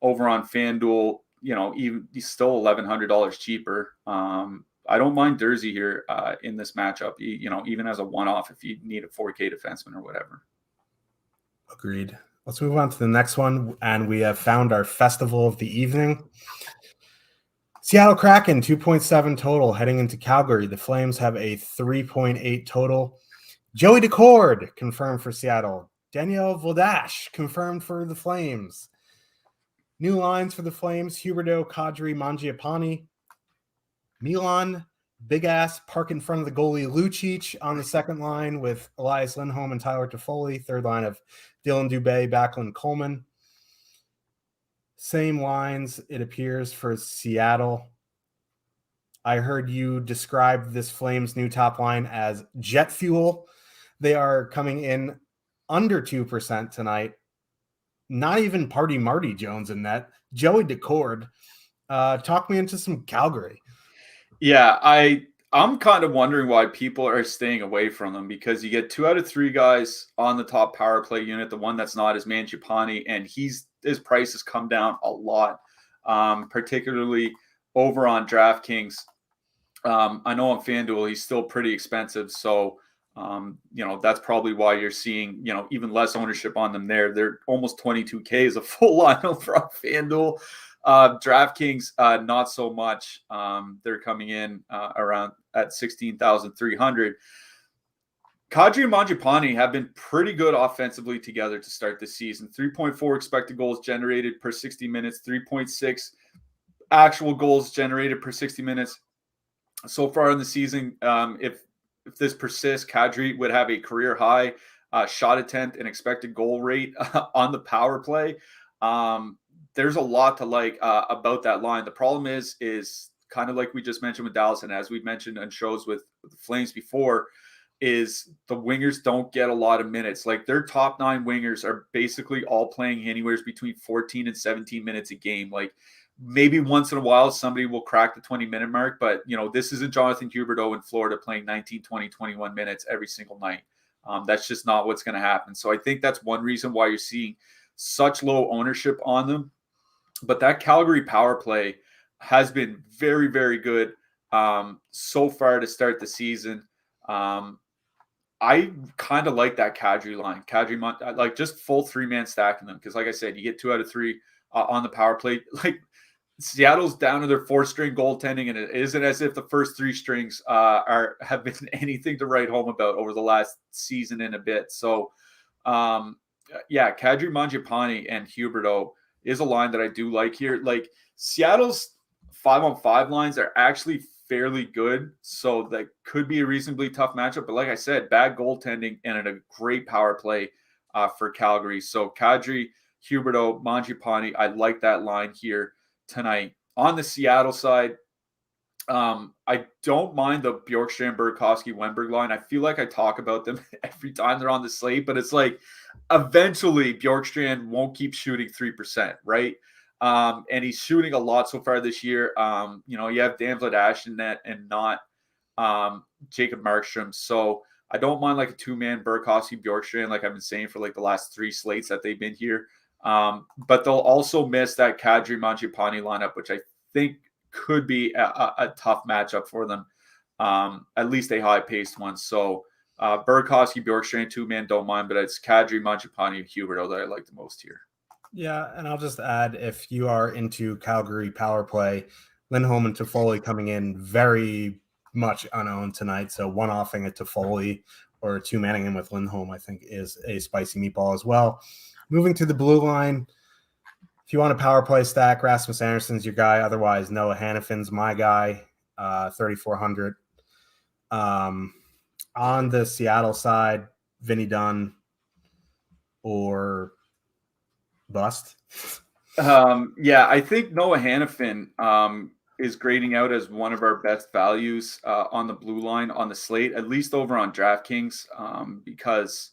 S2: Over on FanDuel, even he's still $1,100 cheaper. I don't mind Dursey here in this matchup, even as a one-off if you need a 4K defenseman or whatever.
S1: Agreed. Let's move on to the next one, and we have found our festival of the evening. Seattle Kraken, 2.7 total heading into Calgary. The Flames have a 3.8 total. Joey Decord confirmed for Seattle. Daniel Vodash confirmed for the Flames. New lines for the Flames: Huberdeau, Kadri, Mangiapane. Milan, big ass, park in front of the goalie Lucic on the second line with Elias Lindholm and Tyler Toffoli. Third line of Dylan Dubé, Backlund, Coleman. Same lines, it appears, for Seattle. I heard you describe this Flames new top line as jet fuel. They are coming in under 2% tonight. Not even Party Marty Jones in net. Joey Decord. Talk me into some Calgary.
S2: Yeah, I'm kind of wondering why people are staying away from them, because you get 2 out of 3 guys on the top power play unit. The one that's not is Mangiapane, and his price has come down a lot, particularly over on DraftKings. I know on FanDuel he's still pretty expensive, so that's probably why you're seeing even less ownership on them there. They're almost 22K is a full line over on FanDuel. DraftKings, not so much. They're coming in around at 16,300. Kadri and Mangiapane have been pretty good offensively together to start the season. 3.4 expected goals generated per 60 minutes, 3.6 actual goals generated per 60 minutes. So far in the season, if this persists, Kadri would have a career high shot attempt and expected goal rate on the power play. There's a lot to like about that line. The problem is kind of like we just mentioned with Dallas, and as we've mentioned on shows with the Flames before, is the wingers don't get a lot of minutes. Like, their top 9 wingers are basically all playing anywhere between 14 and 17 minutes a game. Like, maybe once in a while somebody will crack the 20-minute mark, but this isn't Jonathan Huberdeau in Florida playing 19, 20, 21 minutes every single night. That's just not what's going to happen. So I think that's one reason why you're seeing such low ownership on them. But that Calgary power play has been very, very good so far to start the season. I kind of like that Kadri line. Kadri, like, just full 3-man stacking them, because like I said, you get 2 out of 3 on the power play. Like, Seattle's down to their 4th-string goaltending, and it isn't as if the first 3 strings have been anything to write home about over the last season and a bit. So, Kadri, Mangiapane, and Huberdeau is a line that I do like here. Like, Seattle's 5-on-5 lines are actually fairly good, so that could be a reasonably tough matchup. But like I said, bad goaltending and a great power play for Calgary. So Kadri, Huberdeau, Mangiapane, I like that line here tonight. On the Seattle side, I don't mind the Bjorkstrand, Burakovsky, Wenberg line. I feel like I talk about them every time they're on the slate, but it's like eventually Bjorkstrand won't keep shooting 3%, right? And he's shooting a lot so far this year. You have Dan Vladash in net and not Jacob Markstrom. So I don't mind like a 2-man Burakovsky, Bjorkstrand, like I've been saying for like the last 3 slates that they've been here. But they'll also miss that Kadri Mangiapane lineup, which I think could be a tough matchup for them, at least a high-paced one. So Burakovsky, Bjorkstrand, 2-man, don't mind, but it's Kadri, Mangiapane, and Huberdeau that I like the most here.
S1: Yeah, and I'll just add, if you are into Calgary power play, Lindholm and Toffoli coming in very much unowned tonight. So one-offing a Toffoli or 2-manning him with Lindholm, I think, is a spicy meatball as well. Moving to the blue line, if you want a power play stack, Rasmus Anderson's your guy. Otherwise, Noah Hannafin's my guy, 3,400. On the Seattle side, Vinny Dunn or bust.
S2: I think Noah Hannafin is grading out as one of our best values on the blue line on the slate, at least over on DraftKings, because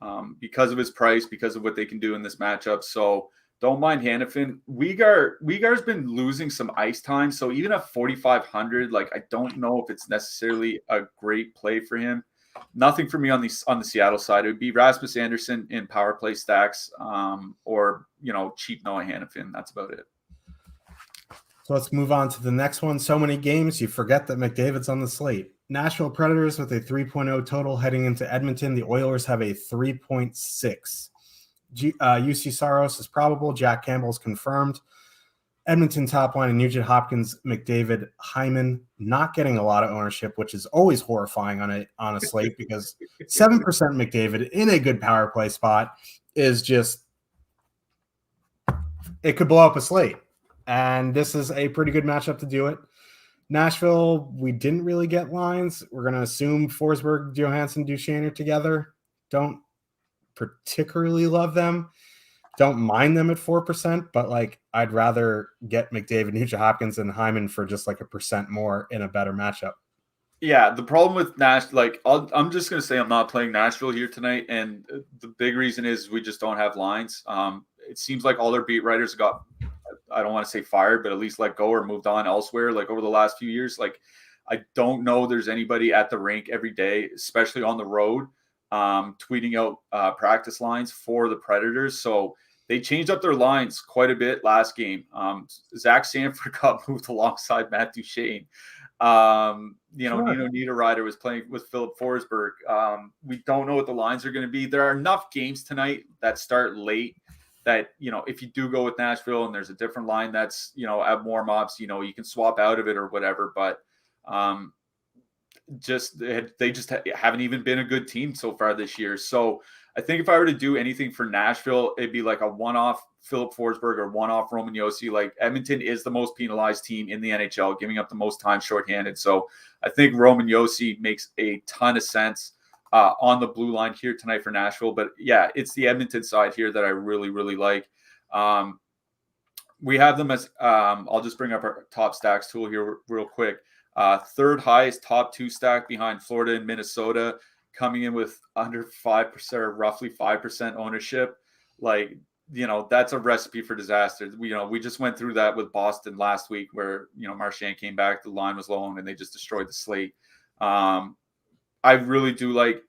S2: of his price, because of what they can do in this matchup. So don't mind Hannafin. Uyghur's been losing some ice time, so even at 4,500, like I don't know if it's necessarily a great play for him. Nothing for me on the Seattle side. It would be Rasmus Andersson in power play stacks, or cheap Noah Hannafin. That's about it.
S1: So let's move on to the next one. So many games, you forget that McDavid's on the slate. Nashville Predators with a 3.0 total heading into Edmonton. The Oilers have a 3.6. UC Saros is probable. Jack Campbell's confirmed. Edmonton top line and Nugent Hopkins, McDavid, Hyman not getting a lot of ownership, which is always horrifying on a slate because 7% McDavid in a good power play spot is just, it could blow up a slate. And this is a pretty good matchup to do it. Nashville, we didn't really get lines. We're going to assume Forsberg, Johansson, Duchesne are together. Don't particularly love them. Don't mind them at 4%, but I'd rather get McDavid, Nugent Hopkins, and Hyman for just 1% more in a better matchup.
S2: Yeah, the problem with Nashville, I'm just going to say I'm not playing Nashville here tonight, and the big reason is we just don't have lines. It seems like all their beat writers got, I don't want to say fired, but at least let go or moved on elsewhere, over the last few years. I don't know there's anybody at the rink every day, especially on the road, tweeting out practice lines for the Predators. So they changed up their lines quite a bit last game. Zach Sanford got moved alongside Matt Duchesne. Sure. Nino Niederreiter was playing with Philip Forsberg. We don't know what the lines are going to be. There are enough games tonight that start late that, if you do go with Nashville and there's a different line that's, at warm-ups, you can swap out of it or whatever. But they just haven't even been a good team so far this year. So I think if I were to do anything for Nashville, it'd be like a one-off Philip Forsberg or one-off Roman Josi. Edmonton is the most penalized team in the NHL, giving up the most time shorthanded. So I think Roman Josi makes a ton of sense on the blue line here tonight for Nashville. But yeah, it's the Edmonton side here that I really, really like. We have them as I'll just bring up our top stacks tool here real quick. Third highest top 2 stack behind Florida and Minnesota, coming in with under 5% or roughly 5% ownership. That's a recipe for disaster. We just went through that with Boston last week where, Marchand came back, the line was low and they just destroyed the slate. I really do like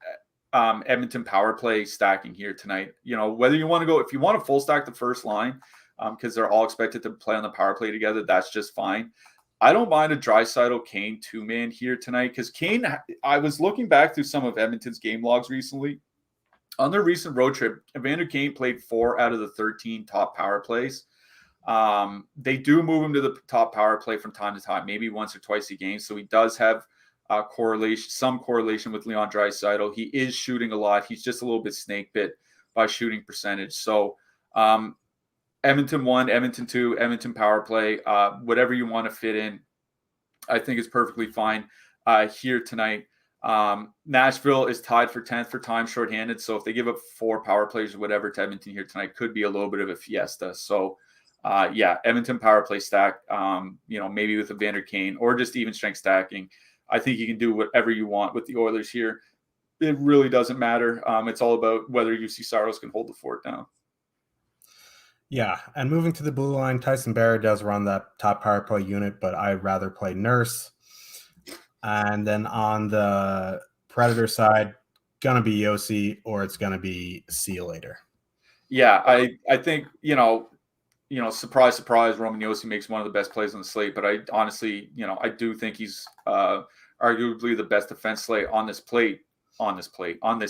S2: Edmonton power play stacking here tonight. Whether you want to go, if you want to full stack the first line, because they're all expected to play on the power play together, that's just fine. I don't mind a Draisaitl Kane 2-man here tonight because Kane, I was looking back through some of Edmonton's game logs recently. On their recent road trip, Evander Kane played 4 out of the 13 top power plays. They do move him to the top power play from time to time, maybe once or twice a game. So he does have some correlation with Leon Draisaitl. He is shooting a lot. He's just a little bit snake bit by shooting percentage. So Edmonton 1, Edmonton 2, Edmonton power play, whatever you want to fit in, I think is perfectly fine here tonight. Nashville is tied for 10th for time shorthanded. So if they give up 4 power plays or whatever to Edmonton here tonight, could be a little bit of a fiesta. So Edmonton power play stack, maybe with Evander Kane or just even strength stacking. I think you can do whatever you want with the Oilers here. It really doesn't matter. It's all about whether UC Saros can hold the fort down.
S1: Yeah, and moving to the blue line, Tyson Barrie does run that top power play unit, but I'd rather play Nurse. And then on the Predator side, gonna be Josi or it's gonna be See You Later.
S2: Yeah, I think surprise, surprise, Roman Josi makes one of the best plays on the slate. But I honestly, I do think he's arguably the best defense slate on this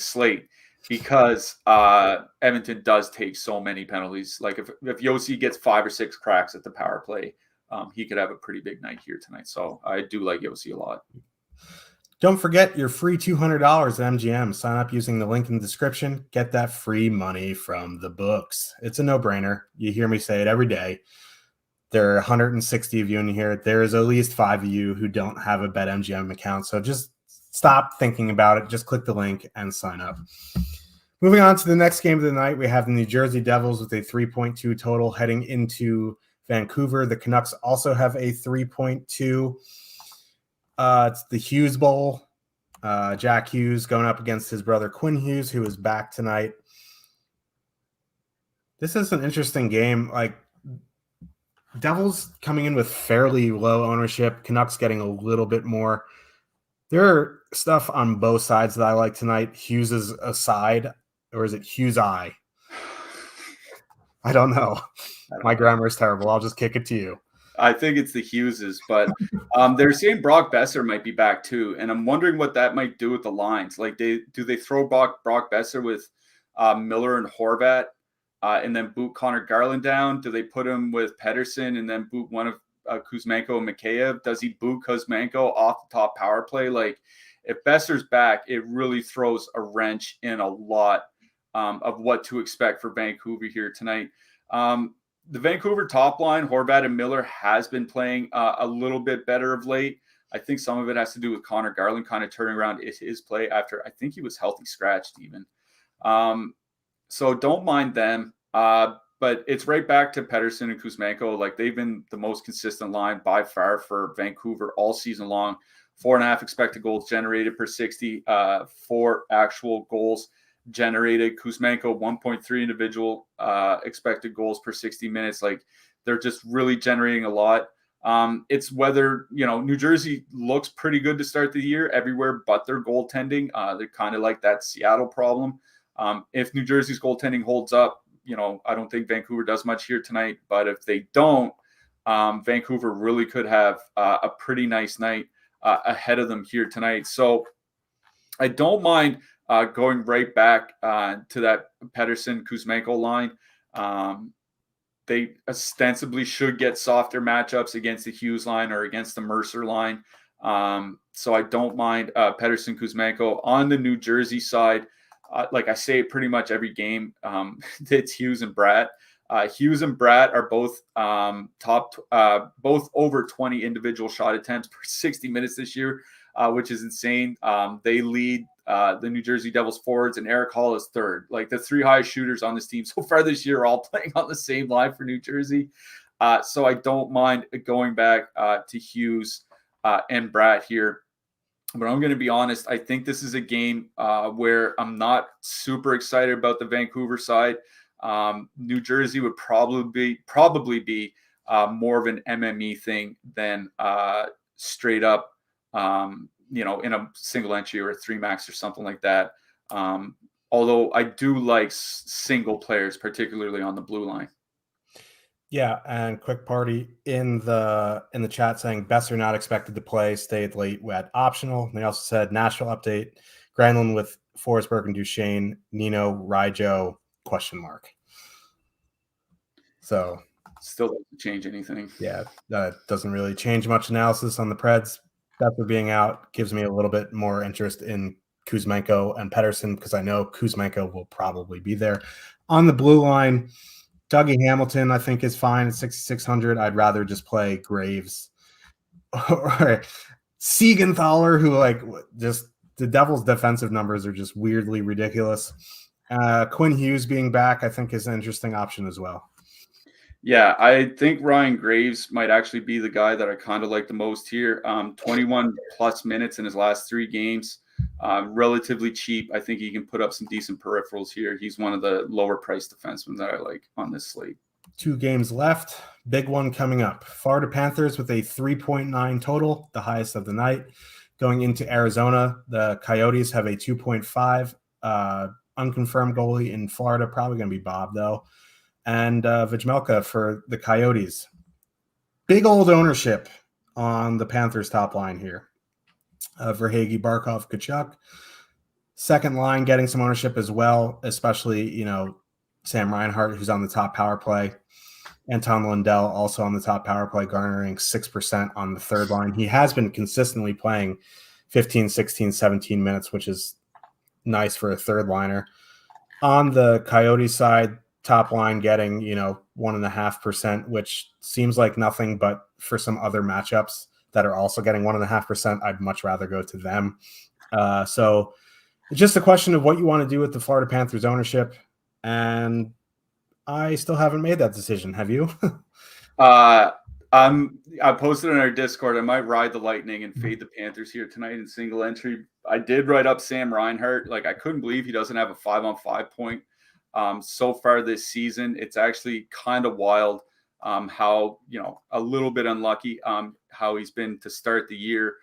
S2: slate. Because Edmonton does take so many penalties. If Josi gets 5 or 6 cracks at the power play, he could have a pretty big night here tonight. So I do like Josi a lot.
S1: Don't forget your free $200 at MGM. Sign up using the link in the description. Get that free money from the books. It's a no-brainer. You hear me say it every day. There are 160 of you in here. There's at least 5 of you who don't have a BetMGM account. So just stop thinking about it. Just click the link and sign up. Moving on to the next game of the night, we have the New Jersey Devils with a 3.2 total heading into Vancouver. The Canucks also have a 3.2. It's the Hughes Bowl. Jack Hughes going up against his brother Quinn Hughes, who is back tonight. This is an interesting game. Like, Devils coming in with fairly low ownership. Canucks getting a little bit more. There are stuff on both sides that I like tonight. Hughes is a side, or is it Hughes I? I don't know. My grammar is terrible. I'll just kick it to you.
S2: I think it's the Hugheses, but they're saying Brock Besser might be back too, and I'm wondering what that might do with the lines. Like, do they throw Brock Besser with Miller and Horvat, and then boot Connor Garland down? Do they put him with Pedersen and then boot one of Kuzmenko and Mikheyev? Does he boot Kuzmenko off the top power play? Like, if Besser's back, it really throws a wrench in a lot of what to expect for Vancouver here tonight. The Vancouver top line, Horvat and Miller, has been playing a little bit better of late. I think some of it has to do with Connor Garland kind of turning around his play after I think he was healthy scratched even. So don't mind them. But it's right back to Pedersen and Kuzmenko. Like, they've been the most consistent line by far for Vancouver all season long. 4.5 expected goals generated per 60, 4 actual goals generated. Kuzmenko, 1.3 individual expected goals per 60 minutes. Like, they're just really generating a lot. It's whether, New Jersey looks pretty good to start the year everywhere but their goaltending. They're kind of like that Seattle problem. If New Jersey's goaltending holds up, I don't think Vancouver does much here tonight. But if they don't, Vancouver really could have a pretty nice night ahead of them here tonight. So I don't mind going right back to that Pedersen-Kuzmenko line. They ostensibly should get softer matchups against the Hughes line or against the Mercer line. So I don't mind Pedersen-Kuzmenko. On the New Jersey side, like I say pretty much every game, it's Hughes and Bratt. Hughes and Bratt are both both over 20 individual shot attempts per 60 minutes this year, which is insane. They lead the New Jersey Devils forwards, and Eric Hall is third. Like, the 3 highest shooters on this team so far this year are all playing on the same line for New Jersey. So I don't mind going back to Hughes and Bratt here. But I'm going to be honest, I think this is a game where I'm not super excited about the Vancouver side. New Jersey would probably be more of an MME thing than straight up, in a single entry or a 3 max or something like that. Although I do like single players, particularly on the blue line.
S1: Yeah, and quick party in the chat saying Besser not expected to play, stayed late at optional. And they also said Nashville update, Granlund with Forsberg and Duchesne, Nino, Rijo, ? So
S2: still doesn't change anything.
S1: Yeah, that doesn't really change much analysis on the Preds. Besser being out gives me a little bit more interest in Kuzmenko and Pedersen because I know Kuzmenko will probably be there. On the blue line, Dougie Hamilton, I think, is fine at 6,600. I'd rather just play Graves or Siegenthaler, who just the Devils' defensive numbers are just weirdly ridiculous. Quinn Hughes being back, I think, is an interesting option as well.
S2: Yeah, I think Ryan Graves might actually be the guy that I kind of like the most here. 21 plus minutes in his last 3 games. Relatively cheap. I think he can put up some decent peripherals here. He's one of the lower priced defensemen that I like on this slate.
S1: 2 games left. Big one coming up. Florida Panthers with a 3.9 total, the highest of the night. Going into Arizona, the Coyotes have a 2.5. Unconfirmed goalie in Florida, probably going to be Bob, though. And Vejmelka for the Coyotes. Big old ownership on the Panthers top line here. Verhaeghe, Barkov, Kachuk. Second line getting some ownership as well, especially, Sam Reinhart, who's on the top power play. Anton Lundell also on the top power play, garnering 6% on the third line. He has been consistently playing 15, 16, 17 minutes, which is nice for a third liner. On the Coyote side, top line getting, 1.5%, which seems like nothing, but for some other matchups that are also getting 1.5%, I'd much rather go to them. So it's just a question of what you want to do with the Florida Panthers ownership. And I still haven't made that decision. Have you?
S2: I posted on our Discord. I might ride the Lightning and fade the Panthers here tonight in single entry. I did write up Sam Reinhart. Like, I couldn't believe he doesn't have a 5-on-5 point so far this season. It's actually kind of wild how, a little bit unlucky how he's been to start the year.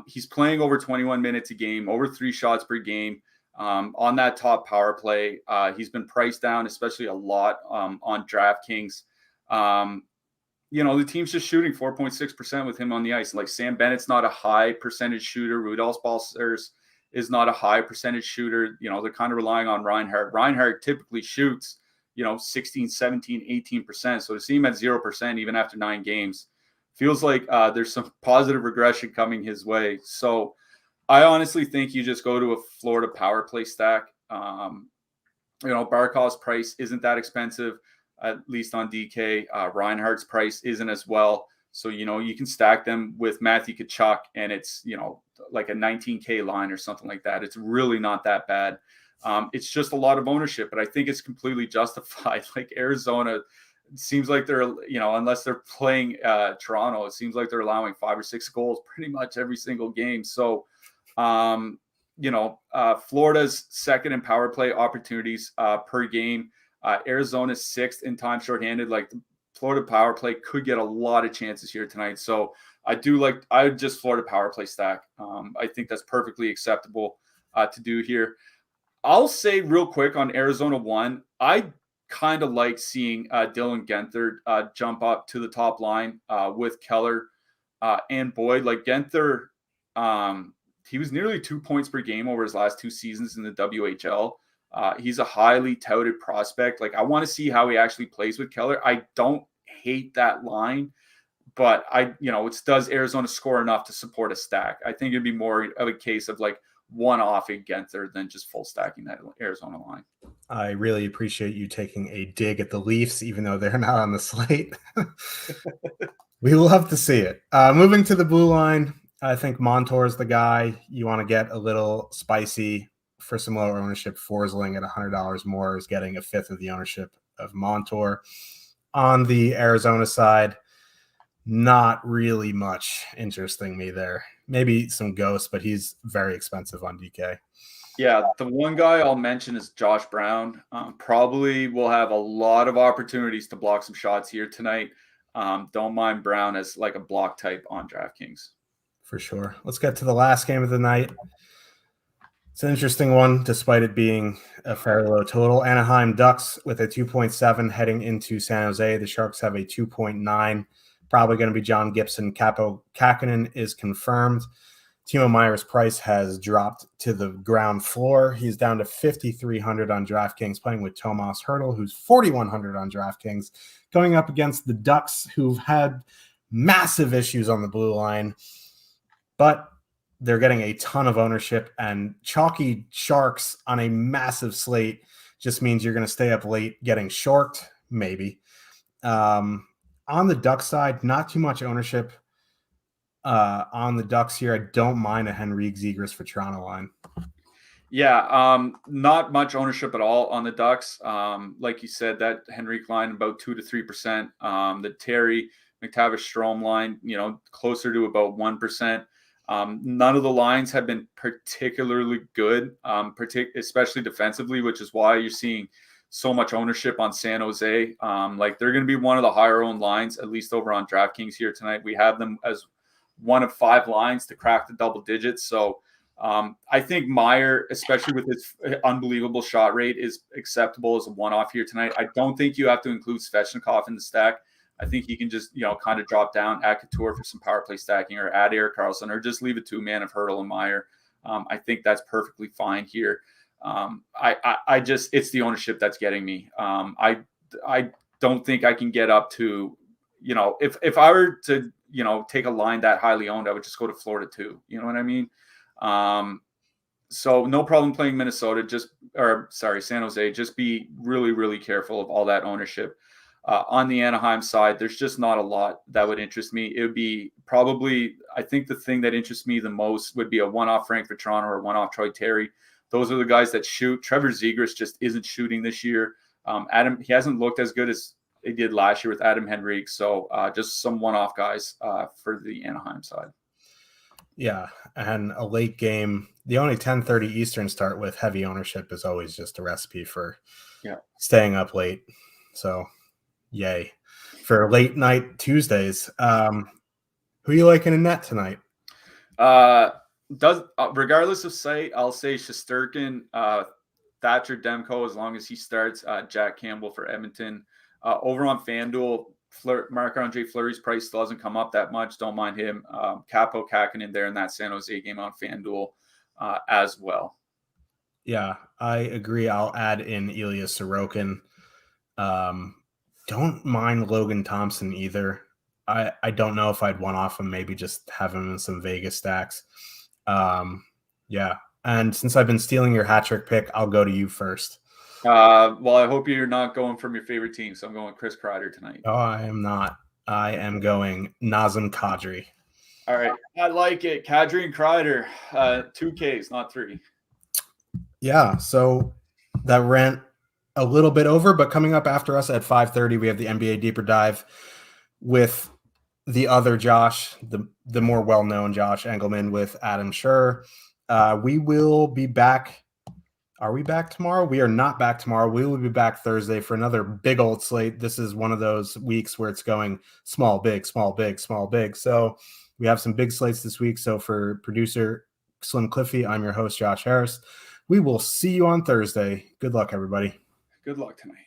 S2: He's playing over 21 minutes a game, over 3 shots per game on that top power play. He's been priced down, especially a lot on DraftKings. The team's just shooting 4.6% with him on the ice. Like, Sam Bennett's not a high percentage shooter. Rudolph Balcers is not a high percentage shooter. They're kind of relying on Reinhart. Reinhart typically shoots, 16, 17, 18%. So to see him at 0% even after 9 games feels like there's some positive regression coming his way. So I honestly think you just go to a Florida power play stack. Barkov's price isn't that expensive, at least on DK. Reinhardt's price isn't as well. So, you can stack them with Matthew Tkachuk, and it's, like a 19K line or something like that. It's really not that bad. It's just a lot of ownership, but I think it's completely justified. Like, Arizona, it seems like they're, unless they're playing Toronto, it seems like they're allowing 5 or 6 goals pretty much every single game. So, Florida's second in power play opportunities per game. Arizona's 6th in time shorthanded. Like, the Florida power play could get a lot of chances here tonight. So I would just Florida power play stack. I think that's perfectly acceptable to do here. I'll say real quick on Arizona 1, I kind of like seeing Dylan Guenther jump up to the top line with Keller and Boyd. Like, Guenther, he was nearly 2 points per game over his last 2 seasons in the WHL. He's a highly touted prospect. Like, I want to see how he actually plays with Keller. I don't hate that line, but it does Arizona score enough to support a stack. I think it'd be more of a case of like one-off against her than just full stacking that Arizona line.
S1: I really appreciate you taking a dig at the Leafs, even though they're not on the slate. We will have to see it. Moving to the blue line, I think Montour's the guy. You want to get a little spicy for some lower ownership. Forsling at $100 more is getting a fifth of the ownership of Montour. On the Arizona side, not really much interesting me there. Maybe some ghosts, but he's very expensive on DK.
S2: Yeah, the one guy I'll mention is Josh Brown. Probably will have a lot of opportunities to block some shots here tonight. Don't mind Brown as like a block type on DraftKings.
S1: For sure. Let's get to the last game of the night. It's an interesting one, despite it being a fairly low total. Anaheim Ducks with a 2.7 heading into San Jose. The Sharks have a 2.9. Probably going to be John Gibson. Capo Kakinen is confirmed. Timo Meier's price has dropped to the ground floor. He's down to 5,300 on DraftKings, playing with Tomas Hertl, who's 4,100 on DraftKings, going up against the Ducks, who've had massive issues on the blue line, but they're getting a ton of ownership, and chalky Sharks on a massive slate just means you're going to stay up late getting shorked, maybe. On the Duck side, not too much ownership on the Ducks here. I don't mind a Henrique Zegras for Toronto line.
S2: Yeah, not much ownership at all on the Ducks. Like you said, that Henrique line about 2 to 3%. The Terry McTavish Strome line, closer to about 1%. None of the lines have been particularly good, especially defensively, which is why you're seeing so much ownership on San Jose. Like, they're going to be one of the higher owned lines, at least over on DraftKings here tonight. We have them as one of 5 lines to crack the double digits. So I think Meier, especially with his unbelievable shot rate, is acceptable as a one-off here tonight. I don't think you have to include Svechnikov in the stack. I think you can just, kind of drop down, add Couture for some power play stacking, or add Erik Karlsson, or just leave a 2-man of Hertl and Meier. I think that's perfectly fine here. It's the ownership that's getting me. I don't think I can get up to, if I were to, take a line that highly owned, I would just go to Florida too. You know what I mean? So no problem playing Minnesota, San Jose. Just be really, really careful of all that ownership. On the Anaheim side, there's just not a lot that would interest me. It would be probably, I think the thing that interests me the most would be a one-off Frank Vatrano or one-off Troy Terry. Those are the guys that shoot. Trevor Zegras just isn't shooting this year. He hasn't looked as good as they did last year with Adam Henrique. So just some one-off guys for the Anaheim side.
S1: Yeah, and a late game. The only 10:30 Eastern start with heavy ownership is always just a recipe for staying up late. So, yay. For late night Tuesdays, who you liking in net tonight?
S2: Regardless of site, I'll say Shesterkin, Thatcher Demko as long as he starts. Jack Campbell for Edmonton. Over on FanDuel, Marc-Andre Fleury's price still hasn't come up that much. Don't mind him. Capo Kakinen there in that San Jose game on FanDuel as well.
S1: Yeah, I agree. I'll add in Ilya Sorokin. Don't mind Logan Thompson either. I don't know if I'd one off him, maybe just have him in some Vegas stacks. Yeah. And since I've been stealing your hat trick pick, I'll go to you first.
S2: Well, I hope you're not going from your favorite team, so I'm going with Chris Kreider tonight.
S1: Oh, I am not. I am going Nazem Kadri.
S2: All right. I like it. Kadri and Kreider, 2 Ks, not 3.
S1: Yeah, so that ran a little bit over, but coming up after us at 5:30, we have the NBA Deeper Dive with the other Josh, the more well-known Josh Engelman with Adam Schur. We will be back. Are we back tomorrow? We are not back tomorrow. We will be back Thursday for another big old slate. This is one of those weeks where it's going small, big, small, big, small, big. So we have some big slates this week. So for producer Slim Cliffy, I'm your host, Josh Harris. We will see you on Thursday. Good luck, everybody.
S2: Good luck tonight.